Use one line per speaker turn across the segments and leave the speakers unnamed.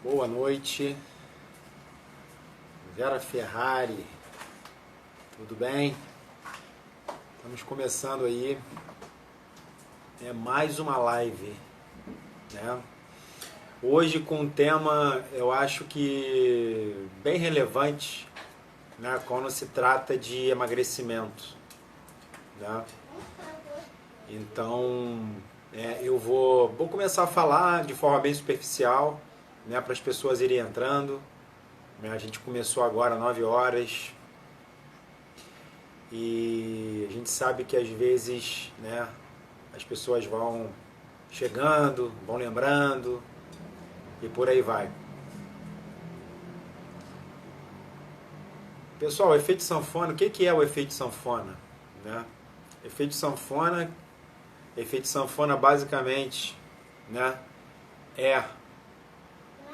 Boa noite, Vera Ferrari, tudo bem? Estamos começando aí, mais uma live, né? Hoje com um tema, eu acho que bem relevante, né? Quando se trata de emagrecimento, né? Então, eu vou começar a falar de forma bem superficial, né, para as pessoas irem entrando. A gente começou agora às 9 horas e a gente sabe que às vezes, né, as pessoas vão chegando, vão lembrando e por aí vai. Pessoal, o efeito sanfona, o que é o efeito sanfona? Né? Efeito sanfona basicamente, né, é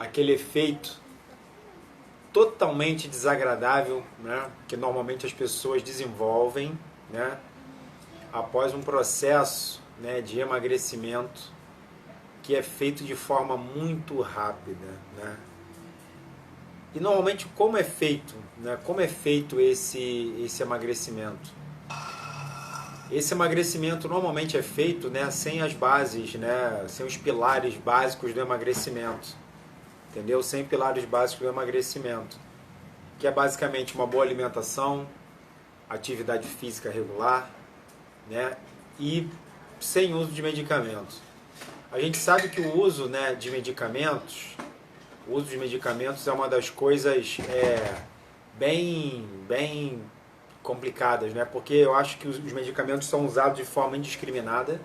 aquele efeito totalmente desagradável, né, que normalmente as pessoas desenvolvem, né, após um processo, né, de emagrecimento que é feito de forma muito rápida, né? E normalmente como é feito, né, como é feito esse emagrecimento? Esse emagrecimento normalmente é feito, né, sem as bases, né, sem os pilares básicos do emagrecimento. Entendeu? Sem pilares básicos do emagrecimento, que é basicamente uma boa alimentação, atividade física regular, né, e sem uso de medicamentos. A gente sabe que o uso, né, de medicamentos, o uso de medicamentos é uma das coisas bem complicadas, né, porque eu acho que os medicamentos são usados de forma indiscriminada,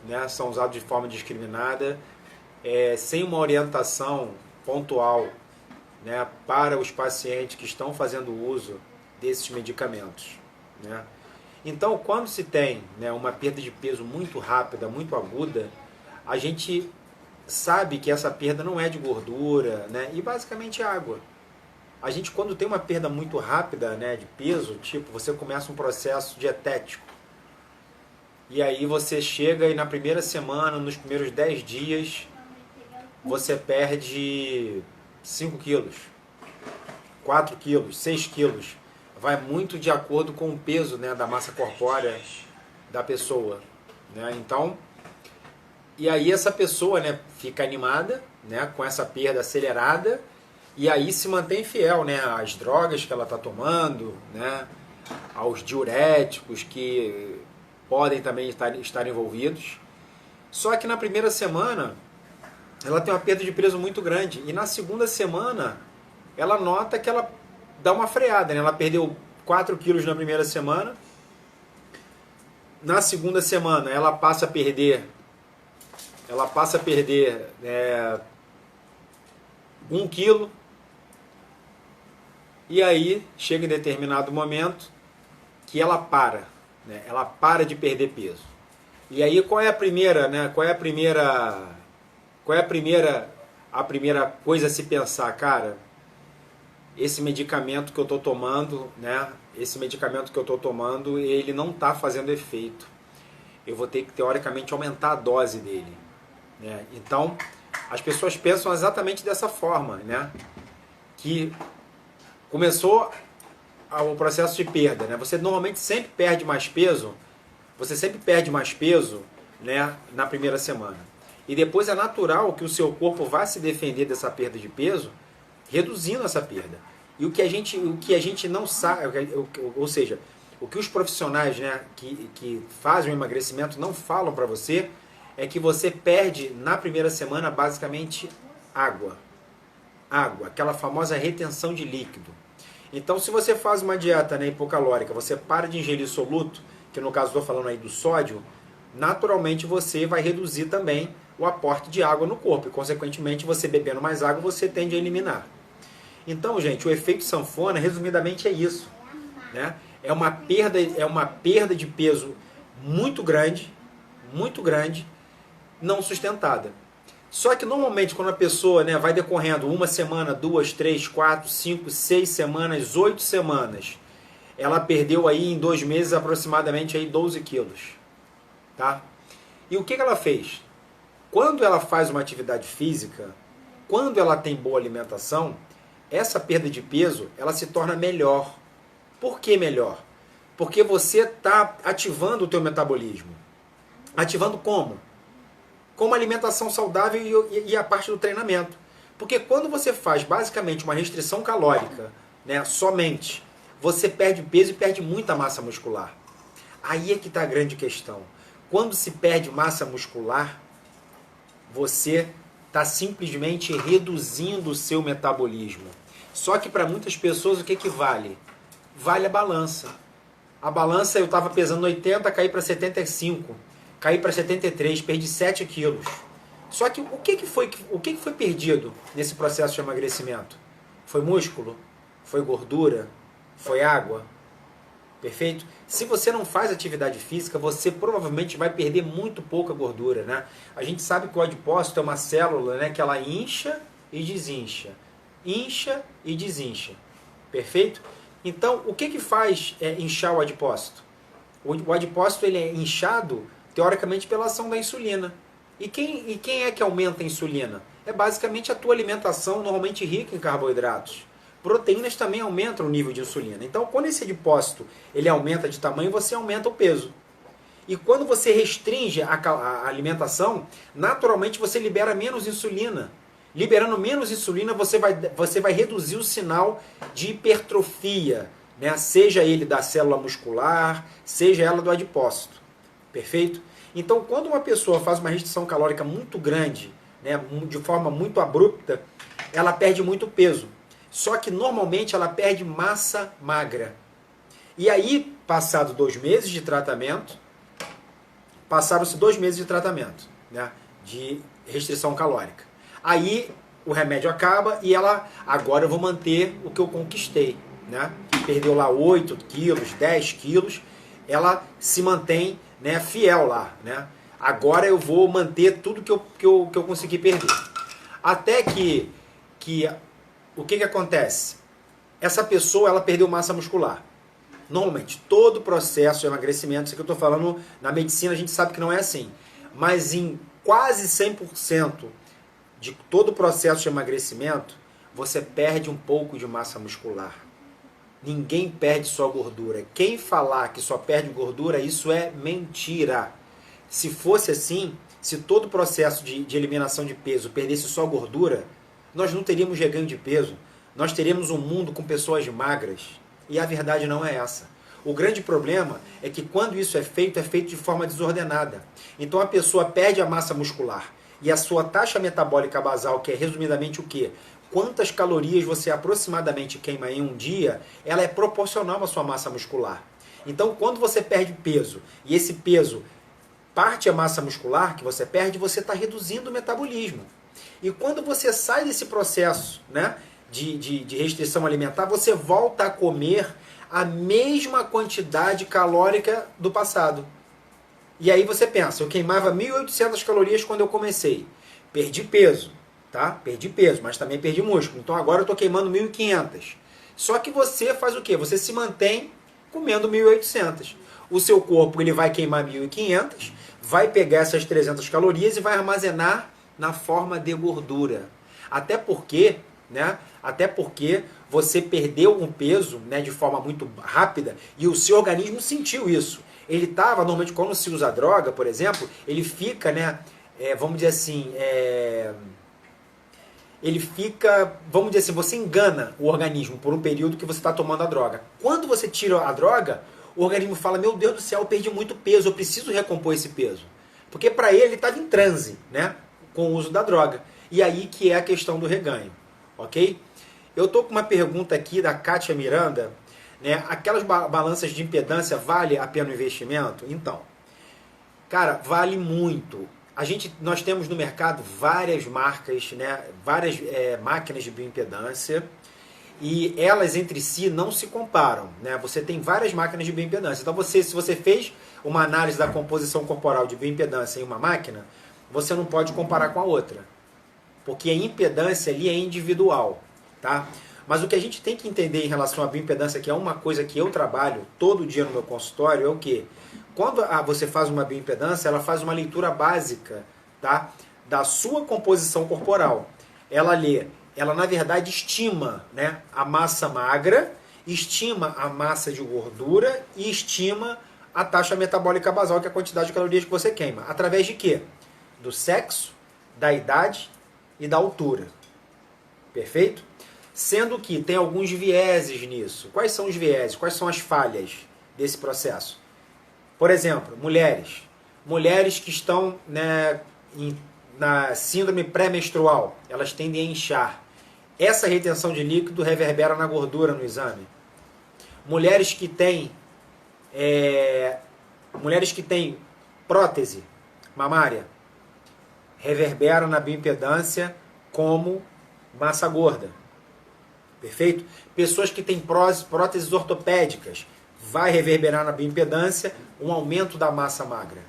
né, sem uma orientação pontual, né, para os pacientes que estão fazendo uso desses medicamentos, né? Então, quando se tem, né, uma perda de peso muito rápida, muito aguda, a gente sabe que essa perda não é de gordura, né, e basicamente água. A gente, quando tem uma perda muito rápida, né, de peso, tipo, você começa um processo dietético, e aí você chega e na primeira semana, nos primeiros 10 dias, você perde 5 quilos, 4 quilos, 6 quilos. Vai muito de acordo com o peso, né, da massa corpórea da pessoa, né? Então, e aí essa pessoa, né, fica animada, né, com essa perda acelerada e aí se mantém fiel, né, às drogas que ela está tomando, né, aos diuréticos que podem também estar envolvidos. Só que na primeira semana ela tem uma perda de peso muito grande. E na segunda semana, ela nota que ela dá uma freada, né? Ela perdeu 4 quilos na primeira semana. Na segunda semana, ela passa a perder 1 quilo. E aí, chega em determinado momento que ela para, né? Ela para de perder peso. E aí, qual é a primeira coisa a se pensar, cara? Esse medicamento que eu estou tomando, né? Ele não está fazendo efeito. Eu vou ter que, teoricamente, aumentar a dose dele, né? Então, as pessoas pensam exatamente dessa forma, né? Que começou o processo de perda, né? Você normalmente sempre perde mais peso, né, na primeira semana. E depois é natural que o seu corpo vá se defender dessa perda de peso, reduzindo essa perda. E o que a gente não sabe, ou seja, o que os profissionais, né, que fazem o emagrecimento não falam para você, é que você perde na primeira semana basicamente água, aquela famosa retenção de líquido. Então, se você faz uma dieta, né, hipocalórica, você para de ingerir soluto, que no caso estou falando aí do sódio, naturalmente você vai reduzir também o aporte de água no corpo e, consequentemente, você bebendo mais água, você tende a eliminar. Então, gente, o efeito sanfona, resumidamente, é isso, né? É uma perda de peso muito grande, não sustentada. Só que, normalmente, quando a pessoa, né, vai decorrendo 1 semana, 2, 3, 4, 5, 6 semanas, 8 semanas, ela perdeu aí em 2 meses aproximadamente aí 12 quilos. Tá? E o que ela fez? Quando ela faz uma atividade física, quando ela tem boa alimentação, essa perda de peso, ela se torna melhor. Por que melhor? Porque você está ativando o teu metabolismo. Ativando como? Com uma alimentação saudável e a parte do treinamento. Porque quando você faz basicamente uma restrição calórica, né, somente, você perde peso e perde muita massa muscular. Aí é que está a grande questão. Quando se perde massa muscular, você está simplesmente reduzindo o seu metabolismo. Só que para muitas pessoas o que vale? Vale a balança. A balança eu estava pesando 80, caí para 75, caí para 73, perdi 7 quilos. Só que o que foi perdido nesse processo de emagrecimento? Foi músculo? Foi gordura? Foi água? Perfeito? Se você não faz atividade física, você provavelmente vai perder muito pouca gordura, né? A gente sabe que o adipócito é uma célula, né, que ela incha e desincha. Incha e desincha. Perfeito? Então, o que faz inchar o adipócito? O adipócito ele é inchado, teoricamente, pela ação da insulina. E quem é que aumenta a insulina? É basicamente a tua alimentação, normalmente rica em carboidratos. Proteínas também aumentam o nível de insulina. Então, quando esse adipócito ele aumenta de tamanho, você aumenta o peso. E quando você restringe a alimentação, naturalmente você libera menos insulina. Liberando menos insulina, você vai reduzir o sinal de hipertrofia, né? Seja ele da célula muscular, seja ela do adipócito. Perfeito? Então, quando uma pessoa faz uma restrição calórica muito grande, né, de forma muito abrupta, ela perde muito peso. Só que normalmente ela perde massa magra. E aí, passados 2 meses de tratamento, passaram-se 2 meses de tratamento, né, de restrição calórica. Aí o remédio acaba e ela, agora eu vou manter o que eu conquistei, né? Perdeu lá 8 quilos, 10 quilos, ela se mantém, né, fiel lá, né? Agora eu vou manter tudo que eu consegui perder. Até que o que acontece? Essa pessoa ela perdeu massa muscular. Normalmente, todo o processo de emagrecimento, isso que eu estou falando, na medicina a gente sabe que não é assim, mas em quase 100% de todo o processo de emagrecimento, você perde um pouco de massa muscular. Ninguém perde só gordura. Quem falar que só perde gordura, isso é mentira. Se fosse assim, se todo o processo de eliminação de peso perdesse só gordura, nós não teríamos reganho de peso. Nós teríamos um mundo com pessoas magras. E a verdade não é essa. O grande problema é que quando isso é feito de forma desordenada. Então a pessoa perde a massa muscular. E a sua taxa metabólica basal, que é resumidamente o quê? Quantas calorias você aproximadamente queima em um dia, ela é proporcional à sua massa muscular. Então, quando você perde peso, e esse peso parte a massa muscular que você perde, você está reduzindo o metabolismo. E quando você sai desse processo, né, de restrição alimentar, você volta a comer a mesma quantidade calórica do passado. E aí você pensa, eu queimava 1.800 calorias quando eu comecei. Perdi peso, tá? Perdi peso, mas também perdi músculo. Então agora eu estou queimando 1.500. Só que você faz o quê? Você se mantém comendo 1.800. O seu corpo ele vai queimar 1.500, vai pegar essas 300 calorias e vai armazenar na forma de gordura. Até porque, né? Até porque você perdeu um peso, né, de forma muito rápida e o seu organismo sentiu isso. Ele estava, normalmente, quando se usa droga, por exemplo, ele fica, né, vamos dizer assim, ele fica, vamos dizer assim, você engana o organismo por um período que você está tomando a droga. Quando você tira a droga, o organismo fala, meu Deus do céu, eu perdi muito peso, eu preciso recompor esse peso. Porque para ele estava em transe, né, com o uso da droga. E aí que é a questão do reganho, ok? Eu estou com uma pergunta aqui da Kátia Miranda, né? Aquelas balanças de impedância, vale a pena o investimento? Então, cara, vale muito. Nós temos no mercado várias marcas, né? Várias máquinas de bioimpedância e elas entre si não se comparam, né? Você tem várias máquinas de bioimpedância. Então, se você fez uma análise da composição corporal de bioimpedância em uma máquina, você não pode comparar com a outra, porque a impedância ali é individual, tá? Mas o que a gente tem que entender em relação à bioimpedância, que é uma coisa que eu trabalho todo dia no meu consultório, é o quê? Quando você faz uma bioimpedância, ela faz uma leitura básica, tá, da sua composição corporal. ela na verdade estima, né, a massa magra, estima a massa de gordura e estima a taxa metabólica basal, que é a quantidade de calorias que você queima. Através de quê? Do sexo, da idade e da altura. Perfeito? Sendo que tem alguns vieses nisso. Quais são os vieses? Quais são as falhas desse processo? Por exemplo, mulheres. Mulheres que estão, né, na síndrome pré-menstrual, elas tendem a inchar. Essa retenção de líquido reverbera na gordura no exame. Mulheres que têm prótese mamária, reverbera na bioimpedância como massa gorda. Perfeito? Pessoas que têm próteses ortopédicas, vai reverberar na bioimpedância um aumento da massa magra.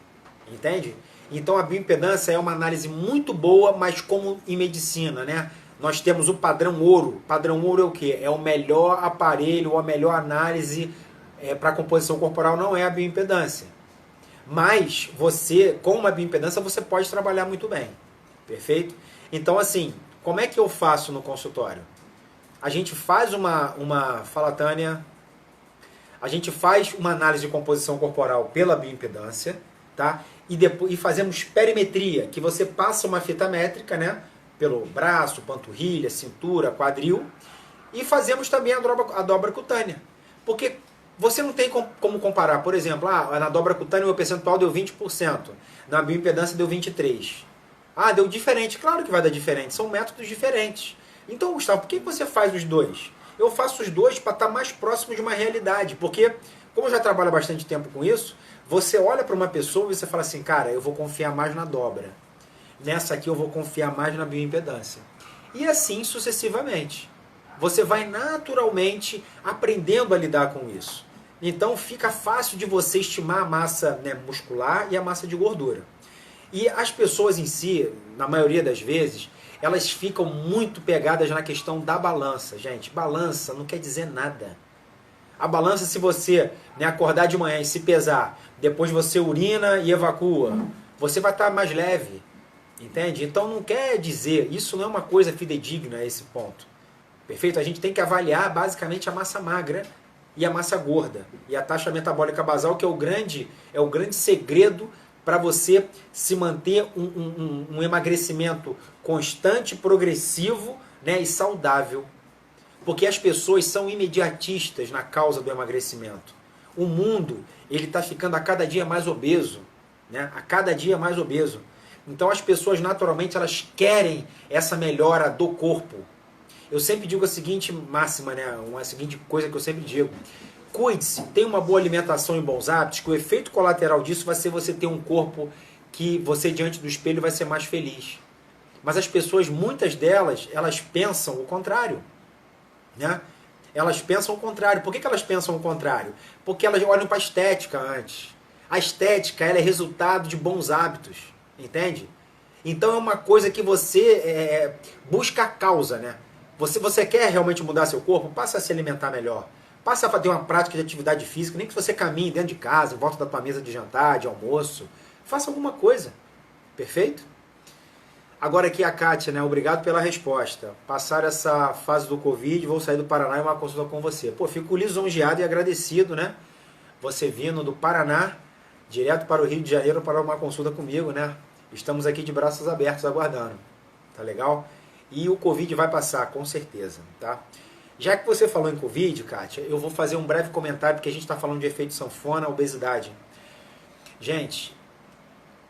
Entende? Então a bioimpedância é uma análise muito boa, mas como em medicina, né? Nós temos o padrão ouro. Padrão ouro é o quê? É o melhor aparelho, ou a melhor análise para a composição corporal, não é a bioimpedância. Mas você, com uma bioimpedância, você pode trabalhar muito bem. Perfeito? Então, assim, como é que eu faço no consultório? A gente faz fala Tânia, a gente faz uma análise de composição corporal pela bioimpedância, tá? E fazemos perimetria, que você passa uma fita métrica, né? Pelo braço, panturrilha, cintura, quadril, e fazemos também a dobra cutânea. Porque você não tem como comparar, por exemplo, na dobra cutânea o meu percentual deu 20%, na bioimpedância deu 23%. Deu diferente. Claro que vai dar diferente, são métodos diferentes. Então, Gustavo, por que você faz os dois? Eu faço os dois para estar mais próximo de uma realidade, porque, como eu já trabalho há bastante tempo com isso, você olha para uma pessoa e você fala assim, cara, eu vou confiar mais na dobra. Nessa aqui eu vou confiar mais na bioimpedância. E assim sucessivamente. Você vai naturalmente aprendendo a lidar com isso. Então fica fácil de você estimar a massa, né, muscular e a massa de gordura. E as pessoas em si, na maioria das vezes, elas ficam muito pegadas na questão da balança. Gente, balança não quer dizer nada. A balança, se você, né, acordar de manhã e se pesar, depois você urina e evacua, você vai estar mais leve. Entende? Então não quer dizer, isso não é uma coisa fidedigna a esse ponto. Perfeito? A gente tem que avaliar basicamente a massa magra e a massa gorda. E a taxa metabólica basal, que é o grande segredo para você se manter um emagrecimento constante, progressivo, né, e saudável. Porque as pessoas são imediatistas na causa do emagrecimento. O mundo está ficando a cada dia mais obeso. Né? A cada dia mais obeso. Então as pessoas naturalmente elas querem essa melhora do corpo. Eu sempre digo a seguinte máxima, né? A seguinte coisa que eu sempre digo. Cuide-se, tenha uma boa alimentação e bons hábitos, que o efeito colateral disso vai ser você ter um corpo que você diante do espelho vai ser mais feliz. Mas as pessoas, muitas delas, elas pensam o contrário. Né? Elas pensam o contrário. Por que elas pensam o contrário? Porque elas olham para a estética antes. A estética ela é resultado de bons hábitos. Entende? Então é uma coisa que você busca a causa, né? Você quer realmente mudar seu corpo? Passa a se alimentar melhor. Passa a fazer uma prática de atividade física, nem que você caminhe dentro de casa, em volta da tua mesa de jantar, de almoço. Faça alguma coisa. Perfeito? Agora aqui a Kátia, né? Obrigado pela resposta. Passar essa fase do Covid, vou sair do Paraná e uma consulta com você. Pô, fico lisonjeado e agradecido, né? Você vindo do Paraná, direto para o Rio de Janeiro para uma consulta comigo, né? Estamos aqui de braços abertos aguardando. Tá legal? E o Covid vai passar, com certeza, tá? Já que você falou em Covid, Kátia, eu vou fazer um breve comentário, porque a gente está falando de efeito sanfona, obesidade. Gente,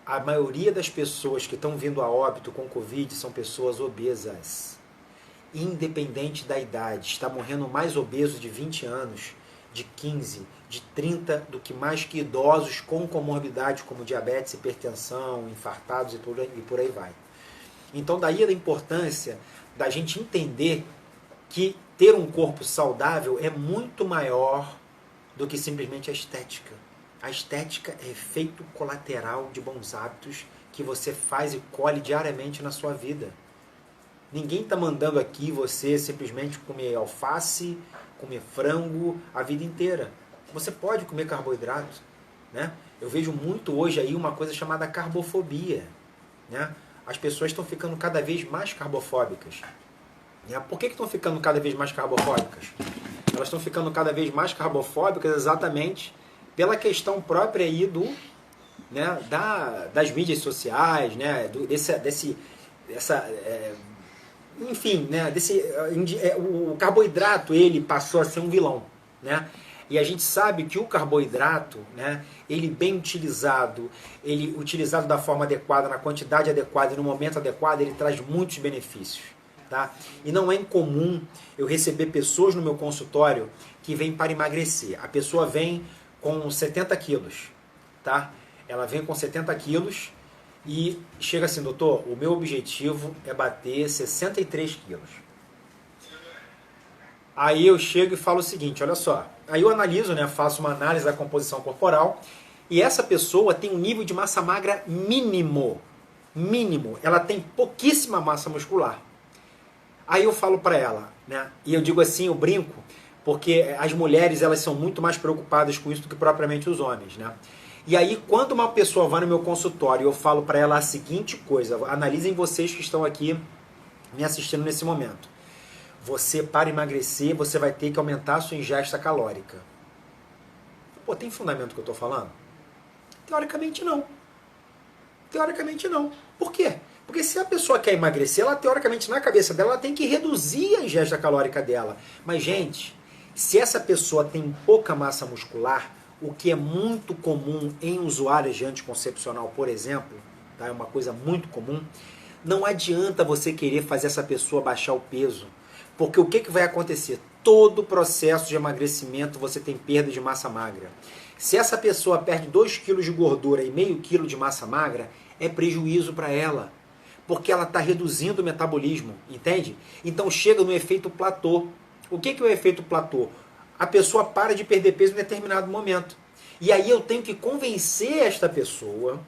a maioria das pessoas que estão vindo a óbito com Covid são pessoas obesas. Independente da idade. Está morrendo mais obesos de 20 anos, de 15, de 30, do que mais que idosos com comorbidades como diabetes, hipertensão, infartados e por aí vai. Então daí a importância da gente entender que ter um corpo saudável é muito maior do que simplesmente a estética. A estética é efeito colateral de bons hábitos que você faz e colhe diariamente na sua vida. Ninguém está mandando aqui você simplesmente comer alface, comer frango a vida inteira. Você pode comer carboidrato. Né? Eu vejo muito hoje aí uma coisa chamada carbofobia. Né? as pessoas estão ficando cada vez mais carbofóbicas. Por que estão ficando cada vez mais carbofóbicas? Elas estão ficando cada vez mais carbofóbicas exatamente pela questão própria aí das mídias sociais, enfim, o carboidrato ele passou a ser um vilão, né? E a gente sabe que o carboidrato, né, ele bem utilizado, ele utilizado da forma adequada, na quantidade adequada e no momento adequado, ele traz muitos benefícios. Tá? E não é incomum eu receber pessoas no meu consultório que vêm para emagrecer. A pessoa vem com 70 quilos. Tá? Ela vem com 70 quilos e chega assim, doutor, o meu objetivo é bater 63 quilos. Aí eu chego e falo o seguinte, olha só. Aí eu analiso, né, faço uma análise da composição corporal e essa pessoa tem um nível de massa magra mínimo. Mínimo. Ela tem pouquíssima massa muscular. Aí eu falo para ela, né? E eu digo assim, eu brinco, porque as mulheres elas são muito mais preocupadas com isso do que propriamente os homens, né? E aí quando uma pessoa vai no meu consultório, eu falo para ela a seguinte coisa, analisem vocês que estão aqui me assistindo nesse momento. Você, para emagrecer, você vai ter que aumentar a sua ingesta calórica. Pô, tem fundamento o que eu estou falando? Teoricamente não. Teoricamente não. Por quê? Porque se a pessoa quer emagrecer, ela teoricamente na cabeça dela, ela tem que reduzir a ingesta calórica dela. Mas, gente, se essa pessoa tem pouca massa muscular, o que é muito comum em usuários de anticoncepcional, por exemplo, tá? É uma coisa muito comum, não adianta você querer fazer essa pessoa baixar o peso. Porque o que vai acontecer? Todo o processo de emagrecimento você tem perda de massa magra. Se essa pessoa perde 2 kg de gordura e meio quilo de massa magra, é prejuízo para ela. Porque ela está reduzindo o metabolismo, entende? Então chega no efeito platô. O que é o efeito platô? A pessoa para de perder peso em determinado momento. E aí eu tenho que convencer esta pessoa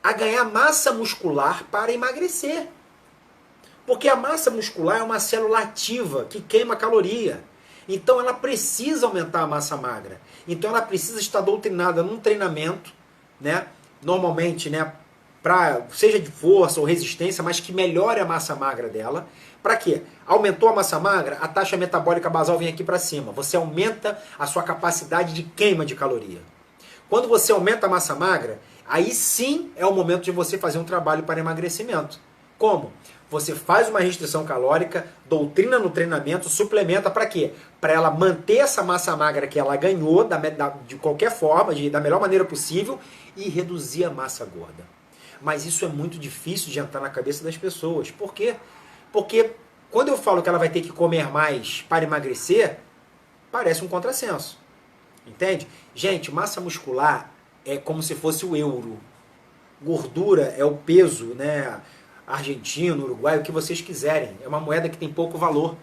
a ganhar massa muscular para emagrecer. Porque a massa muscular é uma célula ativa que queima caloria. Então ela precisa aumentar a massa magra. Então ela precisa estar doutrinada num treinamento, né? Normalmente, né? Seja de força ou resistência, mas que melhore a massa magra dela. Para quê? Aumentou a massa magra, a taxa metabólica basal vem aqui para cima. Você aumenta a sua capacidade de queima de caloria. Quando você aumenta a massa magra, aí sim é o momento de você fazer um trabalho para emagrecimento. Como? Você faz uma restrição calórica, doutrina no treinamento, suplementa para quê? Para ela manter essa massa magra que ela ganhou de qualquer forma, da melhor maneira possível, e reduzir a massa gorda. Mas isso é muito difícil de entrar na cabeça das pessoas. Por quê? Porque quando eu falo que ela vai ter que comer mais para emagrecer, parece um contrassenso. Entende? Gente, massa muscular é como se fosse o euro. Gordura é o peso, né? Argentino, uruguai, o que vocês quiserem. É uma moeda que tem pouco valor.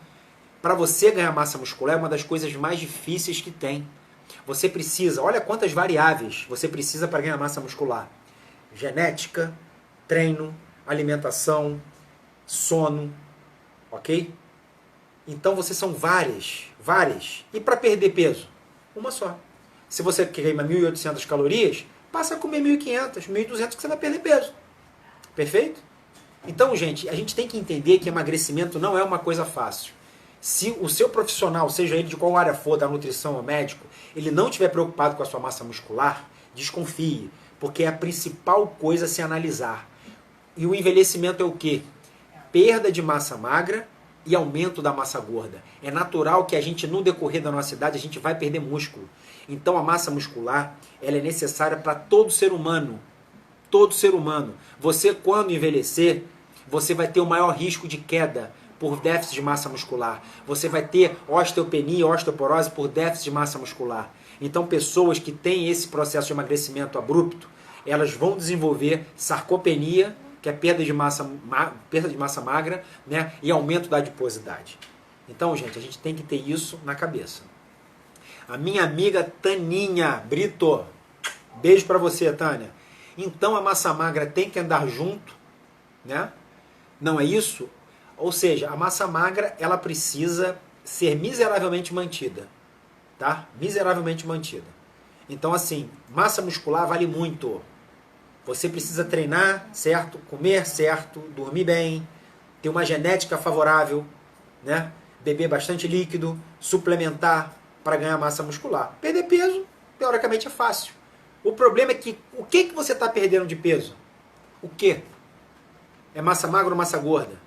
Para você ganhar massa muscular é uma das coisas mais difíceis que tem. Você precisa, olha quantas variáveis você precisa para ganhar massa muscular. Genética, treino, alimentação, sono, ok? Então vocês são várias. E para perder peso? Uma só. Se você queima 1.800 calorias, passa a comer 1.500, 1.200 que você vai perder peso. Perfeito? Então, gente, a gente tem que entender que emagrecimento não é uma coisa fácil. Se o seu profissional, seja ele de qual área for, da nutrição ou médico, ele não estiver preocupado com a sua massa muscular, desconfie, porque é a principal coisa a se analisar. E o envelhecimento é o quê? Perda de massa magra e aumento da massa gorda. É natural que a gente, no decorrer da nossa idade, a gente vai perder músculo. Então a massa muscular, ela é necessária para todo ser humano. Todo ser humano. Você, quando envelhecer, você vai ter o maior risco de queda por déficit de massa muscular. Você vai ter osteopenia, osteoporose por déficit de massa muscular. Então, pessoas que têm esse processo de emagrecimento abrupto, elas vão desenvolver sarcopenia, que é perda de massa magra, né, e aumento da adiposidade. Então, gente, a gente tem que ter isso na cabeça. A minha amiga Taninha Brito, beijo para você, Tânia. Então a massa magra tem que andar junto, né? Não é isso? Ou seja, a massa magra ela precisa ser miseravelmente mantida, tá? Miseravelmente mantida. Então assim, massa muscular vale muito. Você precisa treinar certo, comer certo, dormir bem, ter uma genética favorável, né? Beber bastante líquido, suplementar para ganhar massa muscular. Perder peso, teoricamente, é fácil. O problema é que o que você está perdendo de peso? O quê? É massa magra ou massa gorda?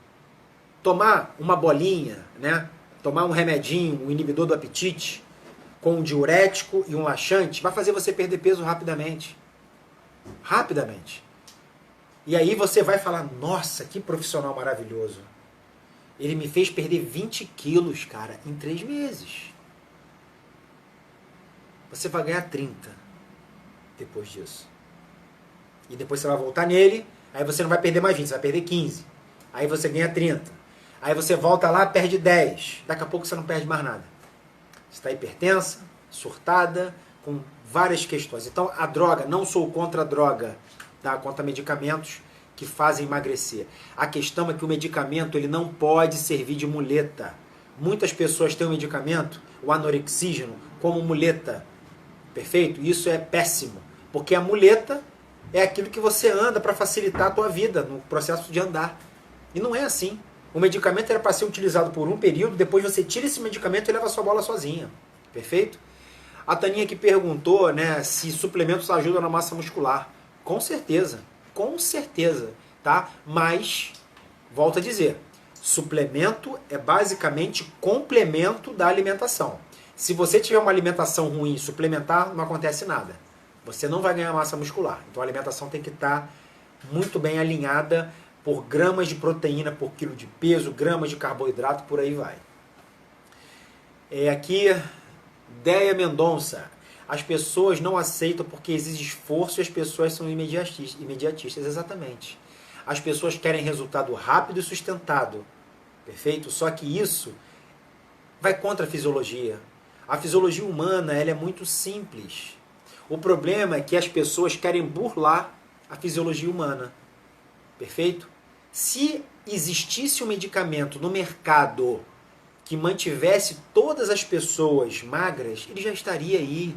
Tomar uma bolinha, né? Tomar um remedinho, um inibidor do apetite, com um diurético e um laxante, vai fazer você perder peso rapidamente. Rapidamente. E aí você vai falar, nossa, que profissional maravilhoso. Ele me fez perder 20 quilos, cara, em 3 meses. Você vai ganhar 30 depois disso. E depois você vai voltar nele, aí você não vai perder mais 20, você vai perder 15. Aí você ganha 30. Aí você volta lá, perde 10. Daqui a pouco você não perde mais nada. Você está hipertensa, surtada, com várias questões. Então a droga, não sou contra a droga, tá? Contra medicamentos que fazem emagrecer. A questão é que o medicamento ele não pode servir de muleta. Muitas pessoas têm o medicamento, o anorexígeno, como muleta. Perfeito? Isso é péssimo. Porque a muleta é aquilo que você anda para facilitar a tua vida no processo de andar. E não é assim. O medicamento era para ser utilizado por um período, depois você tira esse medicamento e leva a sua bola sozinha. Perfeito? A Taninha que perguntou, né, se suplementos ajudam na massa muscular. Com certeza. Com certeza. Tá? Mas, volto a dizer, suplemento é basicamente complemento da alimentação. Se você tiver uma alimentação ruim, suplementar, não acontece nada. Você não vai ganhar massa muscular. Então a alimentação tem que estar muito bem alinhada por gramas de proteína por quilo de peso, gramas de carboidrato, por aí vai. Aqui, Deia Mendonça. As pessoas não aceitam porque exige esforço e as pessoas são imediatistas. Exatamente. As pessoas querem resultado rápido e sustentado. Perfeito? Só que isso vai contra a fisiologia. A fisiologia humana ela é muito simples. O problema é que as pessoas querem burlar a fisiologia humana. Perfeito? Se existisse um medicamento no mercado que mantivesse todas as pessoas magras, ele já estaria aí.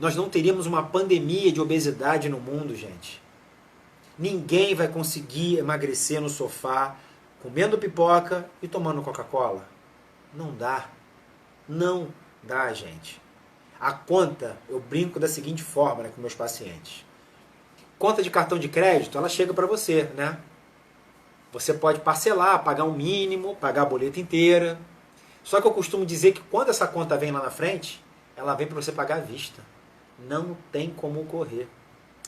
Nós não teríamos uma pandemia de obesidade no mundo, gente. Ninguém vai conseguir emagrecer no sofá, comendo pipoca e tomando Coca-Cola. Não dá. Não dá, gente. A conta, eu brinco da seguinte forma, né, com meus pacientes. Conta de cartão de crédito, ela chega para você, né? Você pode parcelar, pagar um mínimo, pagar a boleta inteira. Só que eu costumo dizer que quando essa conta vem lá na frente, ela vem para você pagar à vista. Não tem como ocorrer.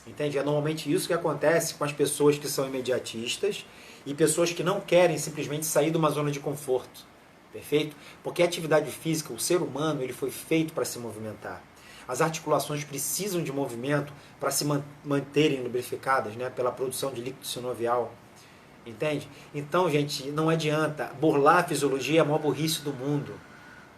Entende? É normalmente isso que acontece com as pessoas que são imediatistas e pessoas que não querem simplesmente sair de uma zona de conforto. Perfeito? Porque a atividade física, o ser humano, ele foi feito para se movimentar. As articulações precisam de movimento para se manterem lubrificadas, né, pela produção de líquido sinovial. Entende? Então, gente, não adianta. Burlar a fisiologia é a maior burrice do mundo.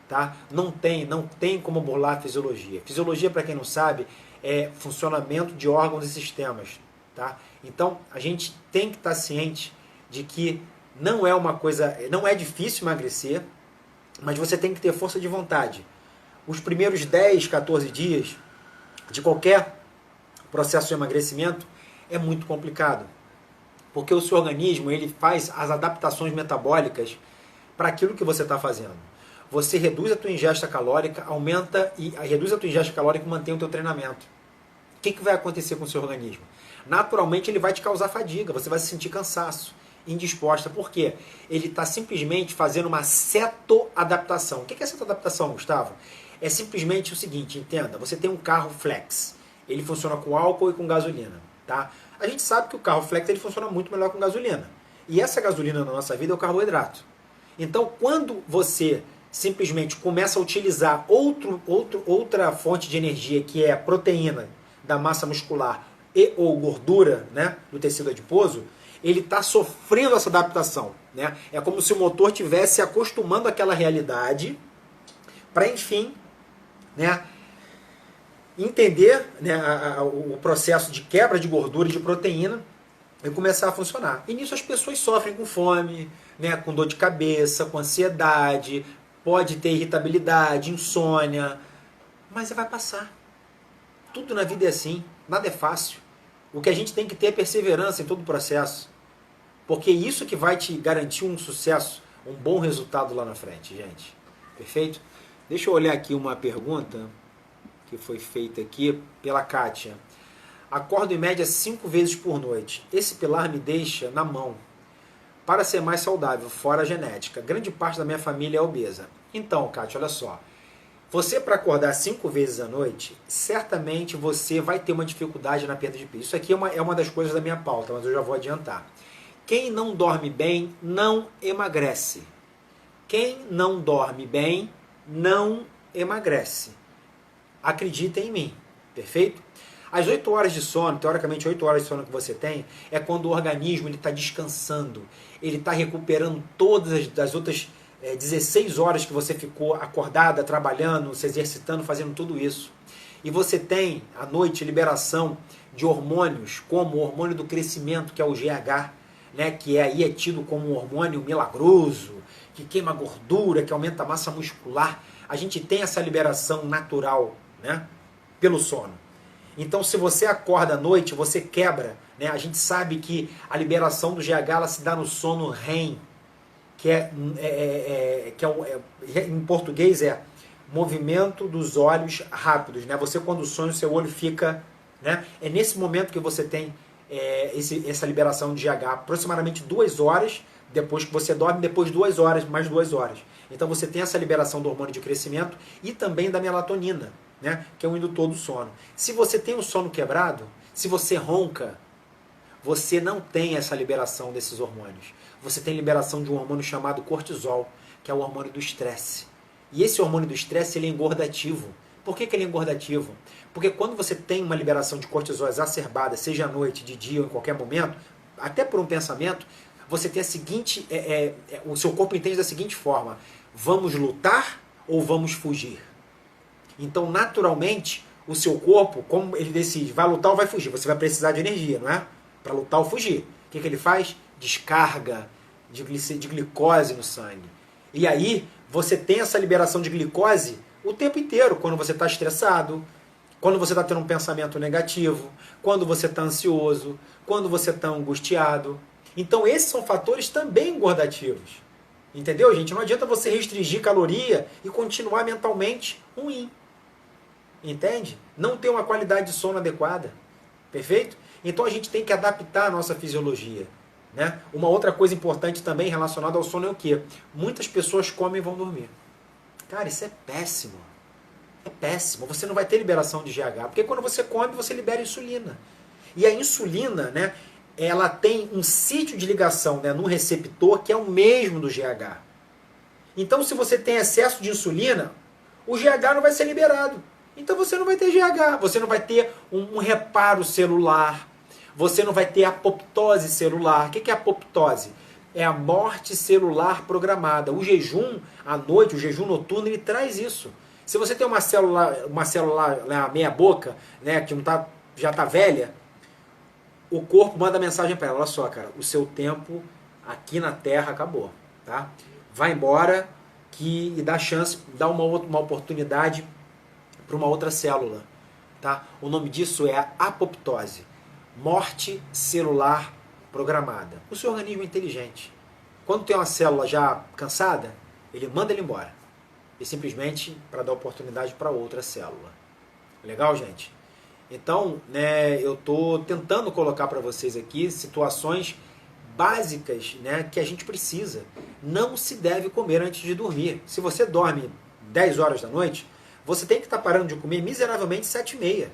Tá? Não tem como burlar a fisiologia. Fisiologia, para quem não sabe, é funcionamento de órgãos e sistemas. Tá? Então, a gente tem que estar ciente de que não é uma coisa, não é difícil emagrecer, mas você tem que ter força de vontade. Os primeiros 10, 14 dias de qualquer processo de emagrecimento é muito complicado. Porque o seu organismo ele faz as adaptações metabólicas para aquilo que você está fazendo. Você reduz a tua ingesta calórica, reduz a tua ingesta calórica e mantém o teu treinamento. O que vai acontecer com o seu organismo? Naturalmente ele vai te causar fadiga, você vai se sentir cansaço, indisposta. Por quê? Ele está simplesmente fazendo uma cetoadaptação. O que é cetoadaptação, Gustavo? É simplesmente o seguinte, entenda, você tem um carro flex, ele funciona com álcool e com gasolina, tá? A gente sabe que o carro flex ele funciona muito melhor com gasolina. E essa gasolina na nossa vida é o carboidrato. Então, quando você simplesmente começa a utilizar outra fonte de energia, que é a proteína da massa muscular e ou gordura, né, do tecido adiposo, ele está sofrendo essa adaptação. Né? É como se o motor estivesse se acostumando àquela realidade para, enfim, né, entender, né, o processo de quebra de gordura e de proteína e começar a funcionar. E nisso as pessoas sofrem com fome, né, com dor de cabeça, com ansiedade, pode ter irritabilidade, insônia, mas vai passar. Tudo na vida é assim, nada é fácil. O que a gente tem que ter é perseverança em todo o processo. Porque isso que vai te garantir um sucesso, um bom resultado lá na frente, gente. Perfeito? Deixa eu olhar aqui uma pergunta que foi feita aqui pela Kátia. Acordo em média 5 vezes por noite. Esse pilar me deixa na mão para ser mais saudável, fora a genética. Grande parte da minha família é obesa. Então, Kátia, olha só. Você, para acordar 5 vezes à noite, certamente você vai ter uma dificuldade na perda de peso. Isso aqui é uma das coisas da minha pauta, mas eu já vou adiantar. Quem não dorme bem, não emagrece. Quem não dorme bem, não emagrece. Acreditem em mim. Perfeito? As 8 horas de sono, teoricamente 8 horas de sono que você tem, é quando o organismo está descansando. Ele está recuperando todas as outras 16 horas que você ficou acordada, trabalhando, se exercitando, fazendo tudo isso. E você tem, à noite, liberação de hormônios, como o hormônio do crescimento, que é o GH, né, que aí é tido como um hormônio milagroso, que queima gordura, que aumenta a massa muscular. A gente tem essa liberação natural, né, pelo sono. Então, se você acorda à noite, você quebra, né? A gente sabe que a liberação do GH ela se dá no sono REM, que em português é movimento dos olhos rápidos, né? Você quando sonha, o seu olho fica, né? É nesse momento que você tem essa liberação de GH, aproximadamente 2 horas depois que você dorme, depois 2 horas, mais 2 horas. Então você tem essa liberação do hormônio de crescimento e também da melatonina, né, que é o indutor do sono. Se você tem o sono quebrado, se você ronca, você não tem essa liberação desses hormônios. Você tem liberação de um hormônio chamado cortisol, que é o hormônio do estresse. E esse hormônio do estresse ele é engordativo. Por que ele é engordativo? Porque quando você tem uma liberação de cortisol exacerbada, seja à noite, de dia ou em qualquer momento, até por um pensamento, você tem a seguinte, o seu corpo entende da seguinte forma: vamos lutar ou vamos fugir? Então, naturalmente, o seu corpo, como ele decide, vai lutar ou vai fugir? Você vai precisar de energia, não é? Para lutar ou fugir. O que ele faz? Descarga de glicose no sangue. E aí, você tem essa liberação de glicose o tempo inteiro, quando você está estressado, quando você está tendo um pensamento negativo, quando você está ansioso, quando você está angustiado. Então, esses são fatores também engordativos. Entendeu, gente? Não adianta você restringir caloria e continuar mentalmente ruim. Entende? Não ter uma qualidade de sono adequada. Perfeito? Então a gente tem que adaptar a nossa fisiologia. Né? Uma outra coisa importante também relacionada ao sono é o quê? Muitas pessoas comem e vão dormir. Cara, isso é péssimo. É péssimo. Você não vai ter liberação de GH. Porque quando você come, você libera insulina. E a insulina, né, ela tem um sítio de ligação, né, num receptor que é o mesmo do GH. Então, se você tem excesso de insulina, o GH não vai ser liberado. Então você não vai ter GH, você não vai ter um reparo celular, você não vai ter apoptose celular. O que é apoptose? É a morte celular programada. O jejum à noite, o jejum noturno, ele traz isso. Se você tem uma célula meia boca, né, que não tá, já está velha, o corpo manda mensagem para ela: olha só, cara, o seu tempo aqui na Terra acabou, tá? Vai embora e dá chance, dá uma oportunidade para uma outra célula, tá? O nome disso é apoptose, morte celular programada. O seu organismo é inteligente. Quando tem uma célula já cansada, ele manda ele embora. E simplesmente para dar oportunidade para outra célula. Legal, gente? Então, né, eu estou tentando colocar para vocês aqui situações básicas, né, que a gente precisa. Não se deve comer antes de dormir. Se você dorme 10 horas da noite, você tem que estar parando de comer miseravelmente 7h30.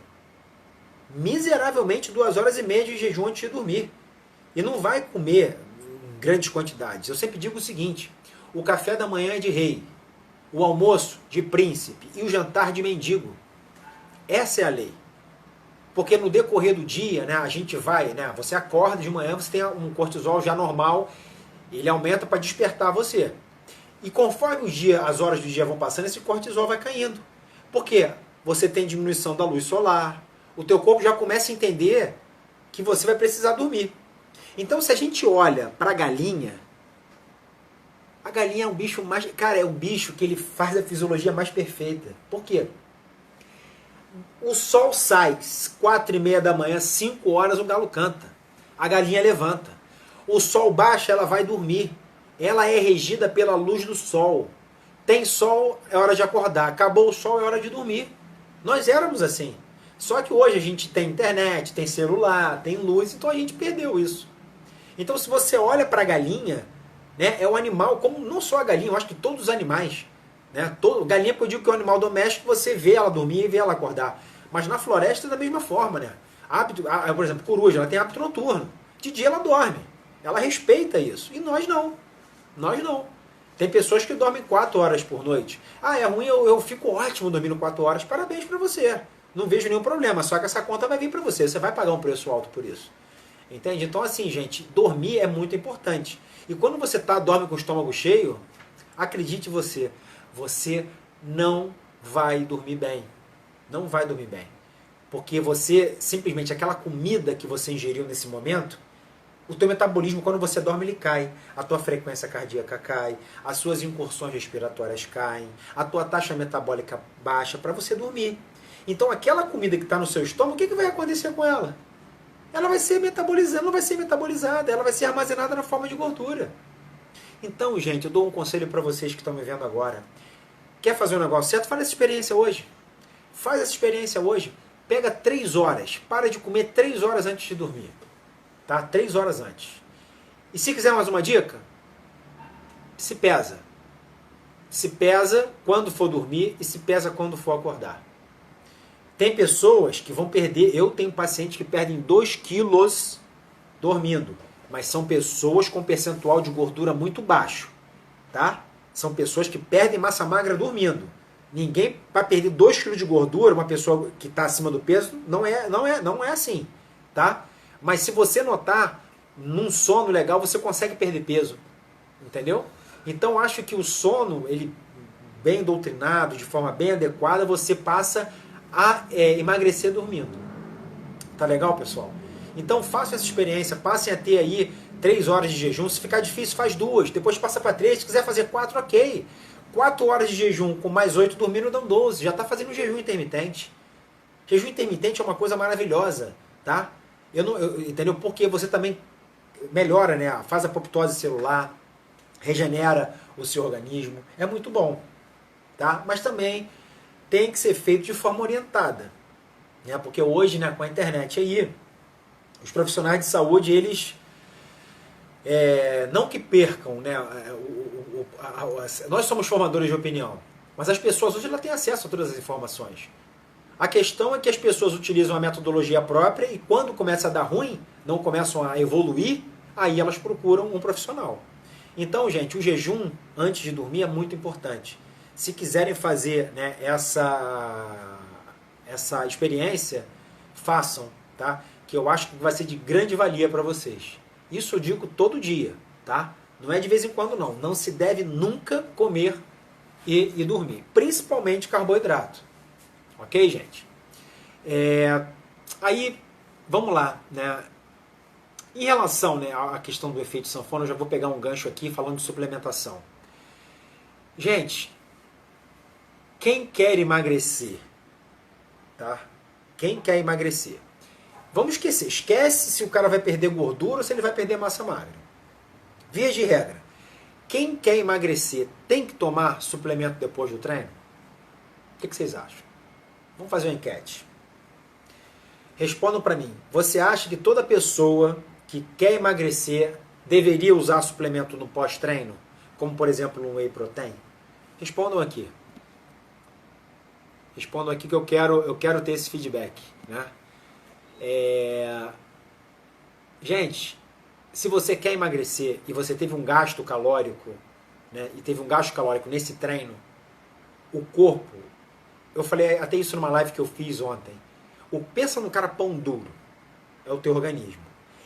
Miseravelmente 2h30 de jejum antes de dormir. E não vai comer em grandes quantidades. Eu sempre digo o seguinte: o café da manhã é de rei, o almoço de príncipe e o jantar de mendigo. Essa é a lei. Porque no decorrer do dia, né, a gente vai, né, você acorda de manhã, você tem um cortisol já normal, ele aumenta para despertar você. E conforme as horas do dia vão passando, esse cortisol vai caindo. Por quê? Você tem diminuição da luz solar, o teu corpo já começa a entender que você vai precisar dormir. Então, se a gente olha para a galinha é um bicho mais... Cara, é um bicho que ele faz a fisiologia mais perfeita. Por quê? O sol sai 4:30 da manhã, 5 horas o galo canta. A galinha levanta. O sol baixa, ela vai dormir. Ela é regida pela luz do sol. Tem sol, é hora de acordar. Acabou o sol, é hora de dormir. Nós éramos assim. Só que hoje a gente tem internet, tem celular, tem luz, então a gente perdeu isso. Então se você olha para a galinha, né, é um animal, como não só a galinha, eu acho que todos os animais, né, galinha, porque eu digo que é um animal doméstico, você vê ela dormir e vê ela acordar. Mas na floresta é da mesma forma, né? Por exemplo, coruja, ela tem hábito noturno. De dia ela dorme. Ela respeita isso. E nós não. Nós não. Tem pessoas que dormem 4 horas por noite. Ah, é ruim, eu fico ótimo dormindo 4 horas. Parabéns para você. Não vejo nenhum problema. Só que essa conta vai vir para você. Você vai pagar um preço alto por isso. Entende? Então assim, gente, dormir é muito importante. E quando você dorme com o estômago cheio, acredite você não vai dormir bem. Não vai dormir bem. Porque você, simplesmente, aquela comida que você ingeriu nesse momento, o teu metabolismo, quando você dorme, ele cai. A tua frequência cardíaca cai, as suas incursões respiratórias caem, a tua taxa metabólica baixa para você dormir. Então aquela comida que está no seu estômago, o que vai acontecer com ela? Ela vai ser metabolizada, não vai ser metabolizada, ela vai ser armazenada na forma de gordura. Então, gente, eu dou um conselho para vocês que estão me vendo agora. Quer fazer um negócio certo? Faz essa experiência hoje. Faz essa experiência hoje. Pega 3 horas. Para de comer 3 horas antes de dormir. Tá? 3 horas antes. E se quiser mais uma dica, se pesa. Se pesa quando for dormir e se pesa quando for acordar. Tem pessoas que vão perder, eu tenho pacientes que perdem 2 quilos dormindo, mas são pessoas com percentual de gordura muito baixo, tá? São pessoas que perdem massa magra dormindo. Ninguém vai perder 2 quilos de gordura, uma pessoa que está acima do peso, não é assim, tá? Mas se você notar, num sono legal, você consegue perder peso, entendeu? Então acho que o sono, ele bem doutrinado, de forma bem adequada, você passa a emagrecer dormindo. Tá legal, pessoal? Então façam essa experiência, passem a ter aí 3 horas de jejum. Se ficar difícil, faz 2, depois passa para 3, se quiser fazer 4, ok. 4 horas de jejum com mais 8 dormindo dão 12, já está fazendo um jejum intermitente. Jejum intermitente é uma coisa maravilhosa, tá? Entendeu? Porque você também melhora, né? Faz apoptose celular, regenera o seu organismo, é muito bom, tá? Mas também tem que ser feito de forma orientada, né? Porque hoje, né, com a internet aí, os profissionais de saúde, eles não que percam, né? Nós somos formadores de opinião, mas as pessoas hoje têm acesso a todas as informações. A questão é que as pessoas utilizam a metodologia própria e quando começa a dar ruim, não começam a evoluir, aí elas procuram um profissional. Então, gente, o jejum antes de dormir é muito importante. Se quiserem fazer, né, essa experiência, façam, tá? Que eu acho que vai ser de grande valia para vocês. Isso eu digo todo dia, tá? Não é de vez em quando não. Não se deve nunca comer e dormir, principalmente carboidrato. Ok, gente? Aí, vamos lá, né? Em relação, né, à questão do efeito sanfona, eu já vou pegar um gancho aqui falando de suplementação. Gente, quem quer emagrecer, tá? Quem quer emagrecer? Vamos esquecer. Esquece se o cara vai perder gordura ou se ele vai perder massa magra. Via de regra. Quem quer emagrecer tem que tomar suplemento depois do treino? O que vocês acham? Vamos fazer uma enquete. Respondam para mim. Você acha que toda pessoa que quer emagrecer deveria usar suplemento no pós-treino? Como, por exemplo, um whey protein? Respondam aqui. Respondam aqui que eu quero ter esse feedback, né? Gente, se você quer emagrecer e você teve um gasto calórico, né, e teve um gasto calórico nesse treino, o corpo, eu falei até isso numa live que eu fiz ontem, pensa no cara pão duro, é o teu organismo.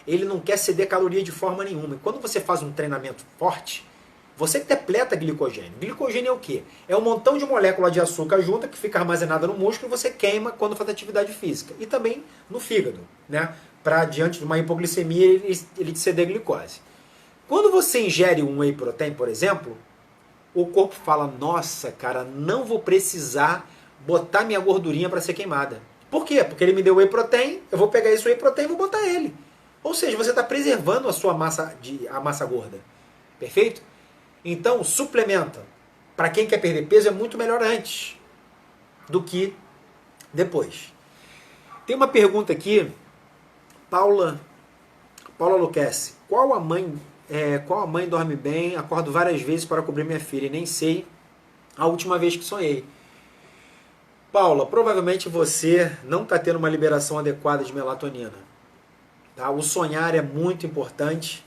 Ele não quer ceder caloria de forma nenhuma. E quando você faz um treinamento forte, você depleta glicogênio. Glicogênio é o quê? É um montão de molécula de açúcar junta que fica armazenada no músculo e você queima quando faz atividade física. E também no fígado, né? Para diante de uma hipoglicemia ele te ceder glicose. Quando você ingere um whey protein, por exemplo, o corpo fala, nossa, cara, não vou precisar botar minha gordurinha para ser queimada. Por quê? Porque ele me deu whey protein, eu vou pegar esse whey protein e vou botar ele. Ou seja, você está preservando a sua a massa gorda. Perfeito? Então, suplementa. Para quem quer perder peso é muito melhor antes do que depois. Tem uma pergunta aqui, Paula Luquezzi. Qual a mãe dorme bem? Acordo várias vezes para cobrir minha filha e nem sei a última vez que sonhei. Paula, provavelmente você não está tendo uma liberação adequada de melatonina. Tá? O sonhar é muito importante,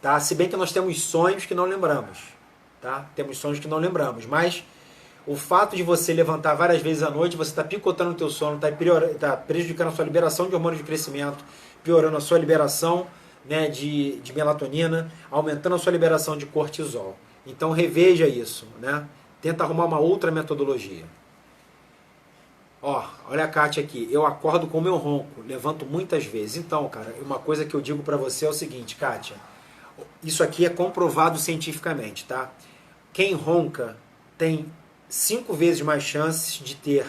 tá? Se bem que nós temos sonhos que não lembramos. Tá? Temos sonhos que não lembramos, mas o fato de você levantar várias vezes à noite, você está picotando o teu sono, está prejudicando a sua liberação de hormônio de crescimento, piorando a sua liberação, né, de melatonina, aumentando a sua liberação de cortisol. Então reveja isso, né? Tenta arrumar uma outra metodologia. Ó, olha a Kátia aqui. Eu acordo com o meu ronco, levanto muitas vezes. Então, cara, uma coisa que eu digo para você é o seguinte, Kátia. Isso aqui é comprovado cientificamente, tá? Quem ronca tem 5 vezes mais chances de ter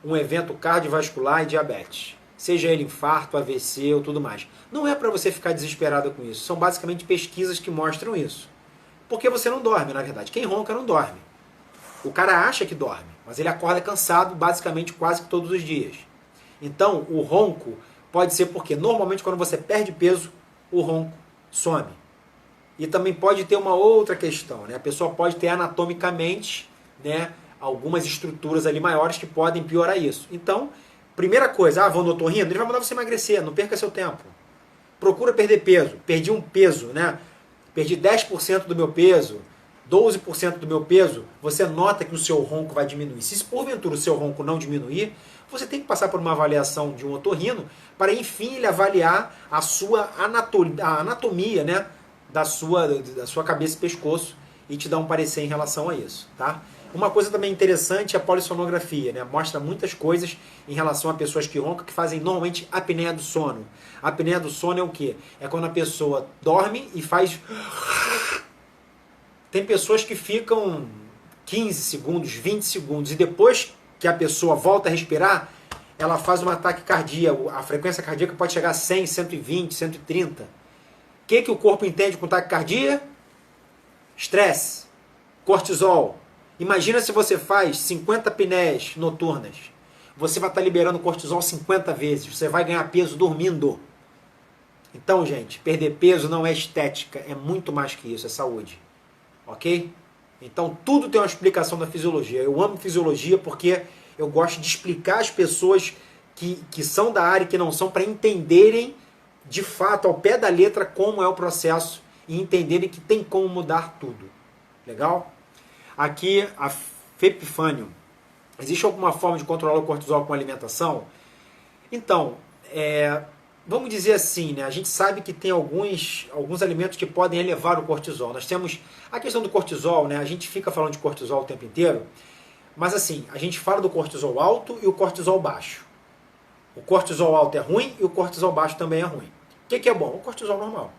um evento cardiovascular e diabetes. Seja ele infarto, AVC ou tudo mais. Não é para você ficar desesperado com isso. São basicamente pesquisas que mostram isso. Porque você não dorme, na verdade. Quem ronca não dorme. O cara acha que dorme, mas ele acorda cansado basicamente quase que todos os dias. Então, o ronco pode ser porque normalmente quando você perde peso, o ronco some. E também pode ter uma outra questão, né? A pessoa pode ter anatomicamente, né, algumas estruturas ali maiores que podem piorar isso. Então, primeira coisa, vou no otorrino, ele vai mandar você emagrecer, não perca seu tempo. Procura perder peso. Perdi um peso, né? Perdi 10% do meu peso, 12% do meu peso, você nota que o seu ronco vai diminuir. Se porventura o seu ronco não diminuir, você tem que passar por uma avaliação de um otorrino para, enfim, ele avaliar a sua anatomia, né, da sua cabeça e pescoço e te dar um parecer em relação a isso, tá? Uma coisa também interessante é a polissonografia, né? Mostra muitas coisas em relação a pessoas que roncam, que fazem normalmente apneia do sono. A apneia do sono é o quê? É quando a pessoa dorme e faz... Tem pessoas que ficam 15 segundos, 20 segundos, e depois que a pessoa volta a respirar, ela faz um ataque cardíaco. A frequência cardíaca pode chegar a 100, 120, 130. O que o corpo entende com taquicardia? Estresse, cortisol. Imagina se você faz 50 apneias noturnas. Você vai estar liberando cortisol 50 vezes. Você vai ganhar peso dormindo. Então, gente, perder peso não é estética, é muito mais que isso, é saúde. Ok? Então tudo tem uma explicação da fisiologia. Eu amo fisiologia porque eu gosto de explicar às pessoas que são da área e que não são, para entenderem de fato, ao pé da letra, como é o processo e entenderem que tem como mudar tudo. Legal? Aqui a Fepifânio. Existe alguma forma de controlar o cortisol com alimentação? Então, vamos dizer assim, né? A gente sabe que tem alguns alimentos que podem elevar o cortisol. Nós temos a questão do cortisol, né? A gente fica falando de cortisol o tempo inteiro, mas assim, a gente fala do cortisol alto e o cortisol baixo. O cortisol alto é ruim e o cortisol baixo também é ruim. O que é bom? O cortisol normal.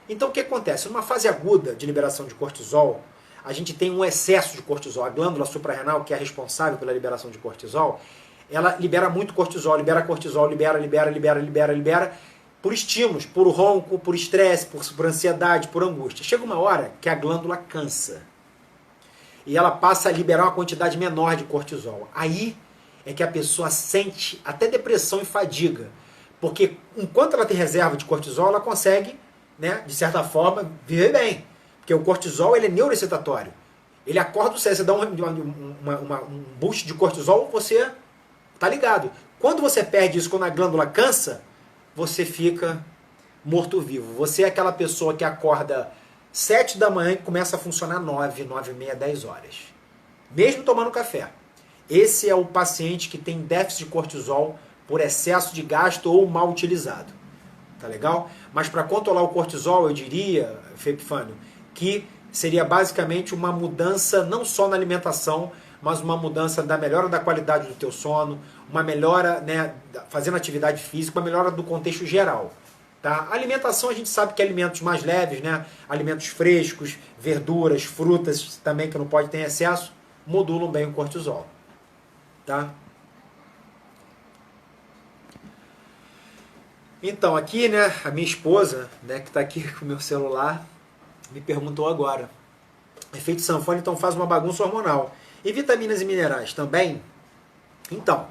Então o que acontece? Numa fase aguda de liberação de cortisol, a gente tem um excesso de cortisol. A glândula suprarrenal, que é responsável pela liberação de cortisol, ela libera muito cortisol, libera, por estímulos, por ronco, por estresse, por ansiedade, por angústia. Chega uma hora que a glândula cansa. E ela passa a liberar uma quantidade menor de cortisol. Aí é que a pessoa sente até depressão e fadiga. Porque enquanto ela tem reserva de cortisol, ela consegue, né, de certa forma, viver bem. Porque o cortisol, ele é neuroexcitatório. Ele acorda o cérebro, você dá um boost de cortisol, você tá ligado. Quando você perde isso, quando a glândula cansa, você fica morto-vivo. Você é aquela pessoa que acorda 7 da manhã e começa a funcionar 9, 9 e meia, 10 horas. Mesmo tomando café. Esse é o paciente que tem déficit de cortisol por excesso de gasto ou mal utilizado. Tá legal? Mas para controlar o cortisol, eu diria, Fepifânio, que seria basicamente uma mudança não só na alimentação, mas uma mudança da melhora da qualidade do teu sono, uma melhora, né, fazendo atividade física, uma melhora do contexto geral. Tá? A alimentação, a gente sabe que alimentos mais leves, né, alimentos frescos, verduras, frutas também, que não pode ter excesso, modulam bem o cortisol. tá? Então, aqui, né, a minha esposa, né, que está aqui com o meu celular, me perguntou agora. Efeito sanfona, então, faz uma bagunça hormonal. E vitaminas e minerais também? Então,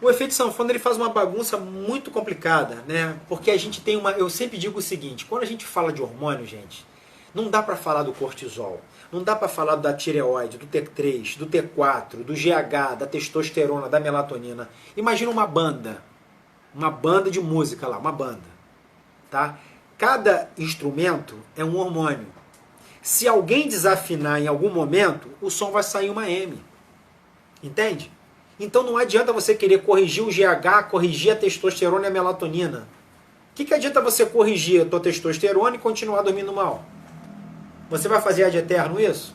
o efeito sanfona ele faz uma bagunça muito complicada, né? Porque a gente tem uma... Eu sempre digo o seguinte, quando a gente fala de hormônio, gente, não dá para falar do cortisol, não dá para falar da tireoide, do T3, do T4, do GH, da testosterona, da melatonina. Imagina uma banda de música lá, uma banda, tá? Cada instrumento é um hormônio. Se alguém desafinar em algum momento, o som vai sair uma M. Entende? Então não adianta você querer corrigir o GH, corrigir a testosterona e a melatonina. O que adianta você corrigir a tua testosterona e continuar dormindo mal? Você vai fazer ad eterno isso?